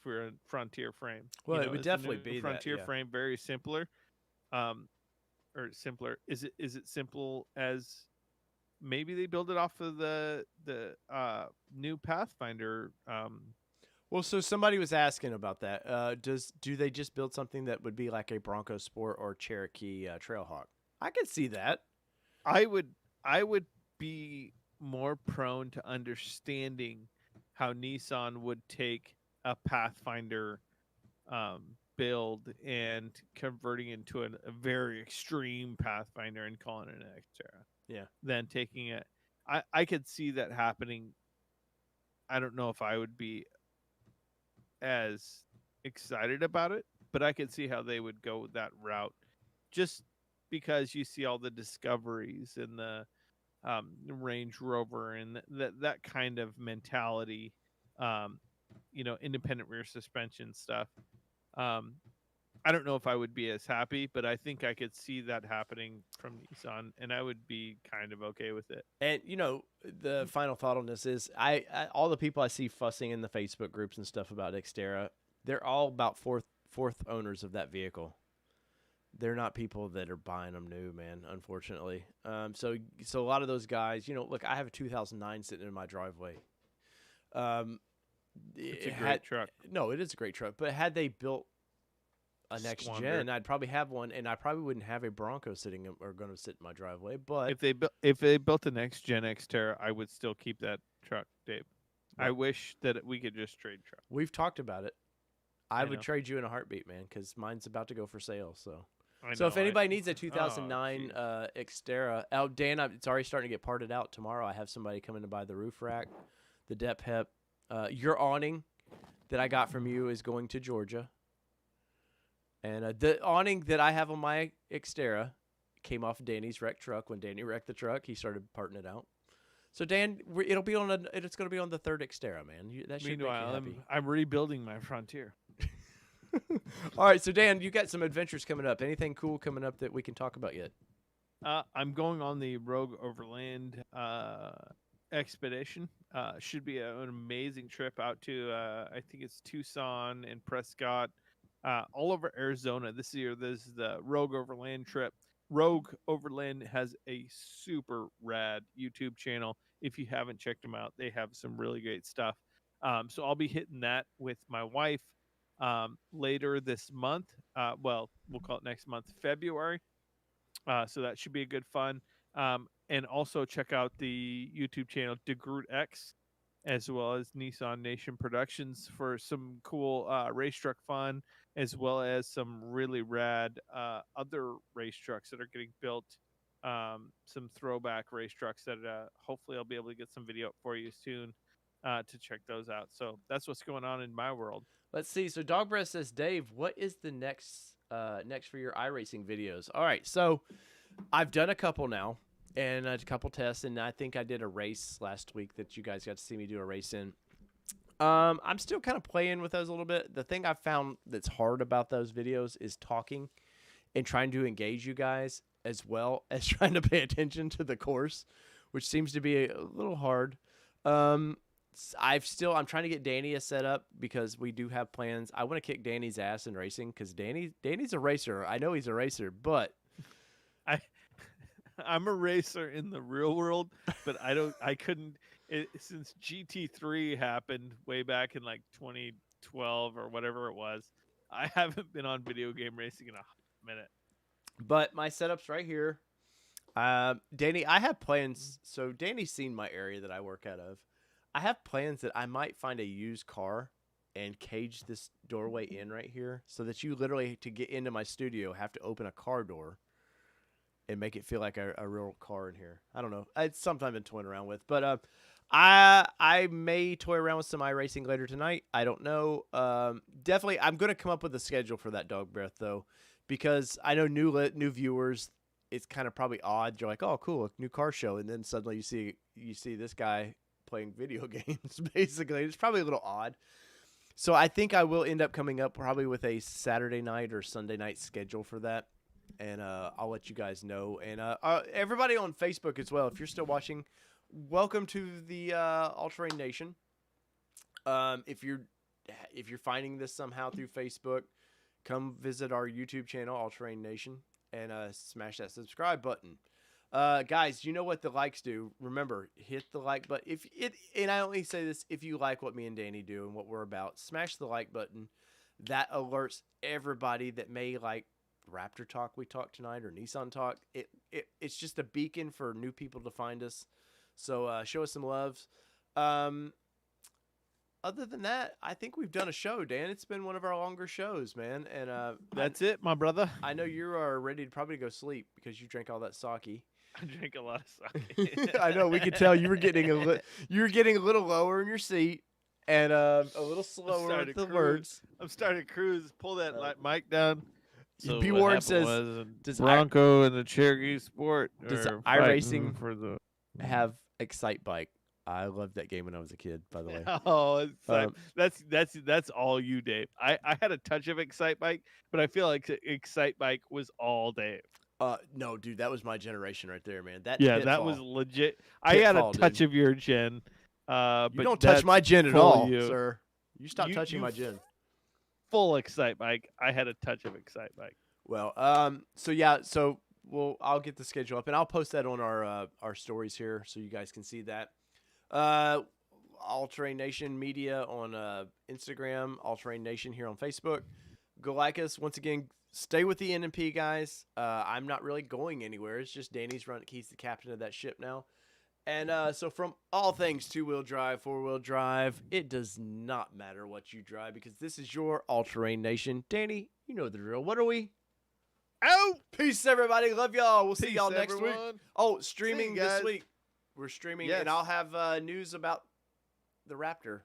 Frontier frame. Well, it Is would the definitely new be that, Frontier yeah. frame very simpler, or simpler. Is it simple as maybe they build it off of the new Pathfinder? Well, so somebody was asking about that. Do they just build something that would be like a Bronco Sport or Cherokee Trailhawk? I could see that. I would be more prone to understanding how Nissan would take a Pathfinder build and converting into a very extreme Pathfinder and calling it an Xterra. Yeah. Than taking it. I could see that happening. I don't know if I would be as excited about it, but I could see how they would go that route, just because you see all the Discoveries and the Range Rover and that kind of mentality, independent rear suspension stuff. I don't know if I would be as happy, but I think I could see that happening from Nissan, and I would be kind of okay with it. And the final thought on this is, I all the people I see fussing in the Facebook groups and stuff about Xterra, they're all about fourth owners of that vehicle. They're not people that are buying them new, man. Unfortunately, so a lot of those guys, look, I have a 2009 sitting in my driveway. It's a great truck. No, it is a great truck. But had they built a next gen, I'd probably have one, and I probably wouldn't have a Bronco sitting or going to sit in my driveway. But if they built the next gen Xterra, I would still keep that truck, Dave. I wish that we could just trade truck. We've talked about it. I would know. trade you in a heartbeat, man, because mine's about to go for sale. So know, if anybody needs a 2009 Xterra, Dan, it's already starting to get parted out tomorrow. I have somebody coming to buy the roof rack, the depth hep. Your awning that I got from you is going to Georgia. And the awning that I have on my Xterra came off Danny's wrecked truck. When Danny wrecked the truck, he started parting it out. So Dan, it's going to be on the third Xterra, man. That should Meanwhile, make you happy. I'm rebuilding my Frontier. All right, so Dan, you got some adventures coming up. Anything cool coming up that we can talk about yet? I'm going on the Rogue Overland expedition. Should be an amazing trip out to I think it's Tucson and Prescott, all over Arizona this year. This is the Rogue Overland trip. Rogue Overland has a super rad YouTube channel. If you haven't checked them out, they have some really great stuff. So I'll be hitting that with my wife later this month. Well, we'll call it next month, February. So that should be a good fun. And also check out the YouTube channel DeGroot X, as well as Nissan Nation Productions for some cool race truck fun, as well as some really rad other race trucks that are getting built. Some throwback race trucks that hopefully I'll be able to get some video up for you soon to check those out. So that's what's going on in my world. Let's see. So Dog Breath says, Dave, what is the next for your iRacing videos? All right, so I've done a couple now. And a couple tests, and I think I did a race last week that you guys got to see me do a race in. I'm still kind of playing with those a little bit. The thing I've found that's hard about those videos is talking and trying to engage you guys as well as trying to pay attention to the course, which seems to be a little hard. I'm trying to get Danny a setup because we do have plans. I want to kick Danny's ass in racing because Danny's a racer. I know he's a racer, but I'm a racer in the real world, but since GT3 happened way back in like 2012 or whatever it was, I haven't been on video game racing in a minute. But my setup's right here. Danny, I have plans. So Danny's seen my area that I work out of. I have plans that I might find a used car and cage this doorway in right here so that you literally, to get into my studio, have to open a car door and make it feel like a real car in here. I don't know. It's something I've been toying around with. But I may toy around with some iRacing later tonight. I don't know. Definitely, I'm going to come up with a schedule for that Dog Breath, though, because I know new viewers, it's kind of probably odd. You're like, oh, cool, a new car show. And then suddenly you see this guy playing video games, basically. It's probably a little odd. So I think I will end up coming up probably with a Saturday night or Sunday night schedule for that. And I'll let you guys know. And everybody on Facebook as well, if you're still watching, welcome to the All-Terrain Nation. If you're finding this somehow through Facebook, come visit our YouTube channel, All-Terrain Nation, and smash that subscribe button. Guys, you know what the likes do. Remember, hit the like button. And I only say this if you like what me and Danny do and what we're about. Smash the like button. That alerts everybody that may like Raptor Talk we talked tonight or Nissan Talk. It's just a beacon for new people to find us. So show us some loves. Other than that, I think we've done a show, Dan. It's been one of our longer shows, man. And that's it, my brother. I know you are ready to probably go sleep because you drank all that sake. I drink a lot of sake. I know. We could tell you were getting a little lower in your seat and a little slower with the words. I'm starting to cruise. Pull that mic down. So B Ward says, does Bronco and the Cherokee Sport does are iRacing for the have Excite Bike? I loved that game when I was a kid, by the way. Oh, Um, that's all you, Dave. I had a touch of Excite Bike, but I feel like Excite Bike was all Dave. No, dude, that was my generation right there, man. That Yeah, Pitfall. that was legit. I had a Pitfall, touch dude. of your gen. You But don't touch my gen at full all, you. sir. You stop You- touching you my gen. Full Excite Bike. I had a touch of Excite Bike. Well, so yeah, I'll get the schedule up and I'll post that on our stories here so you guys can see that. All Terrain Nation Media on Instagram, All Terrain Nation here on Facebook. Go like us. Once again, stay with the NMP guys. I'm not really going anywhere. It's just Danny's he's the captain of that ship now. And so from all things two-wheel drive, four-wheel drive, it does not matter what you drive because this is your All Terrain Nation. Danny, you know the drill. What are we? Oh, Peace, everybody. Love y'all. We'll see y'all next week. everyone. Oh, streaming See you this guys. week. We're streaming, Yes. and I'll have news about the Raptor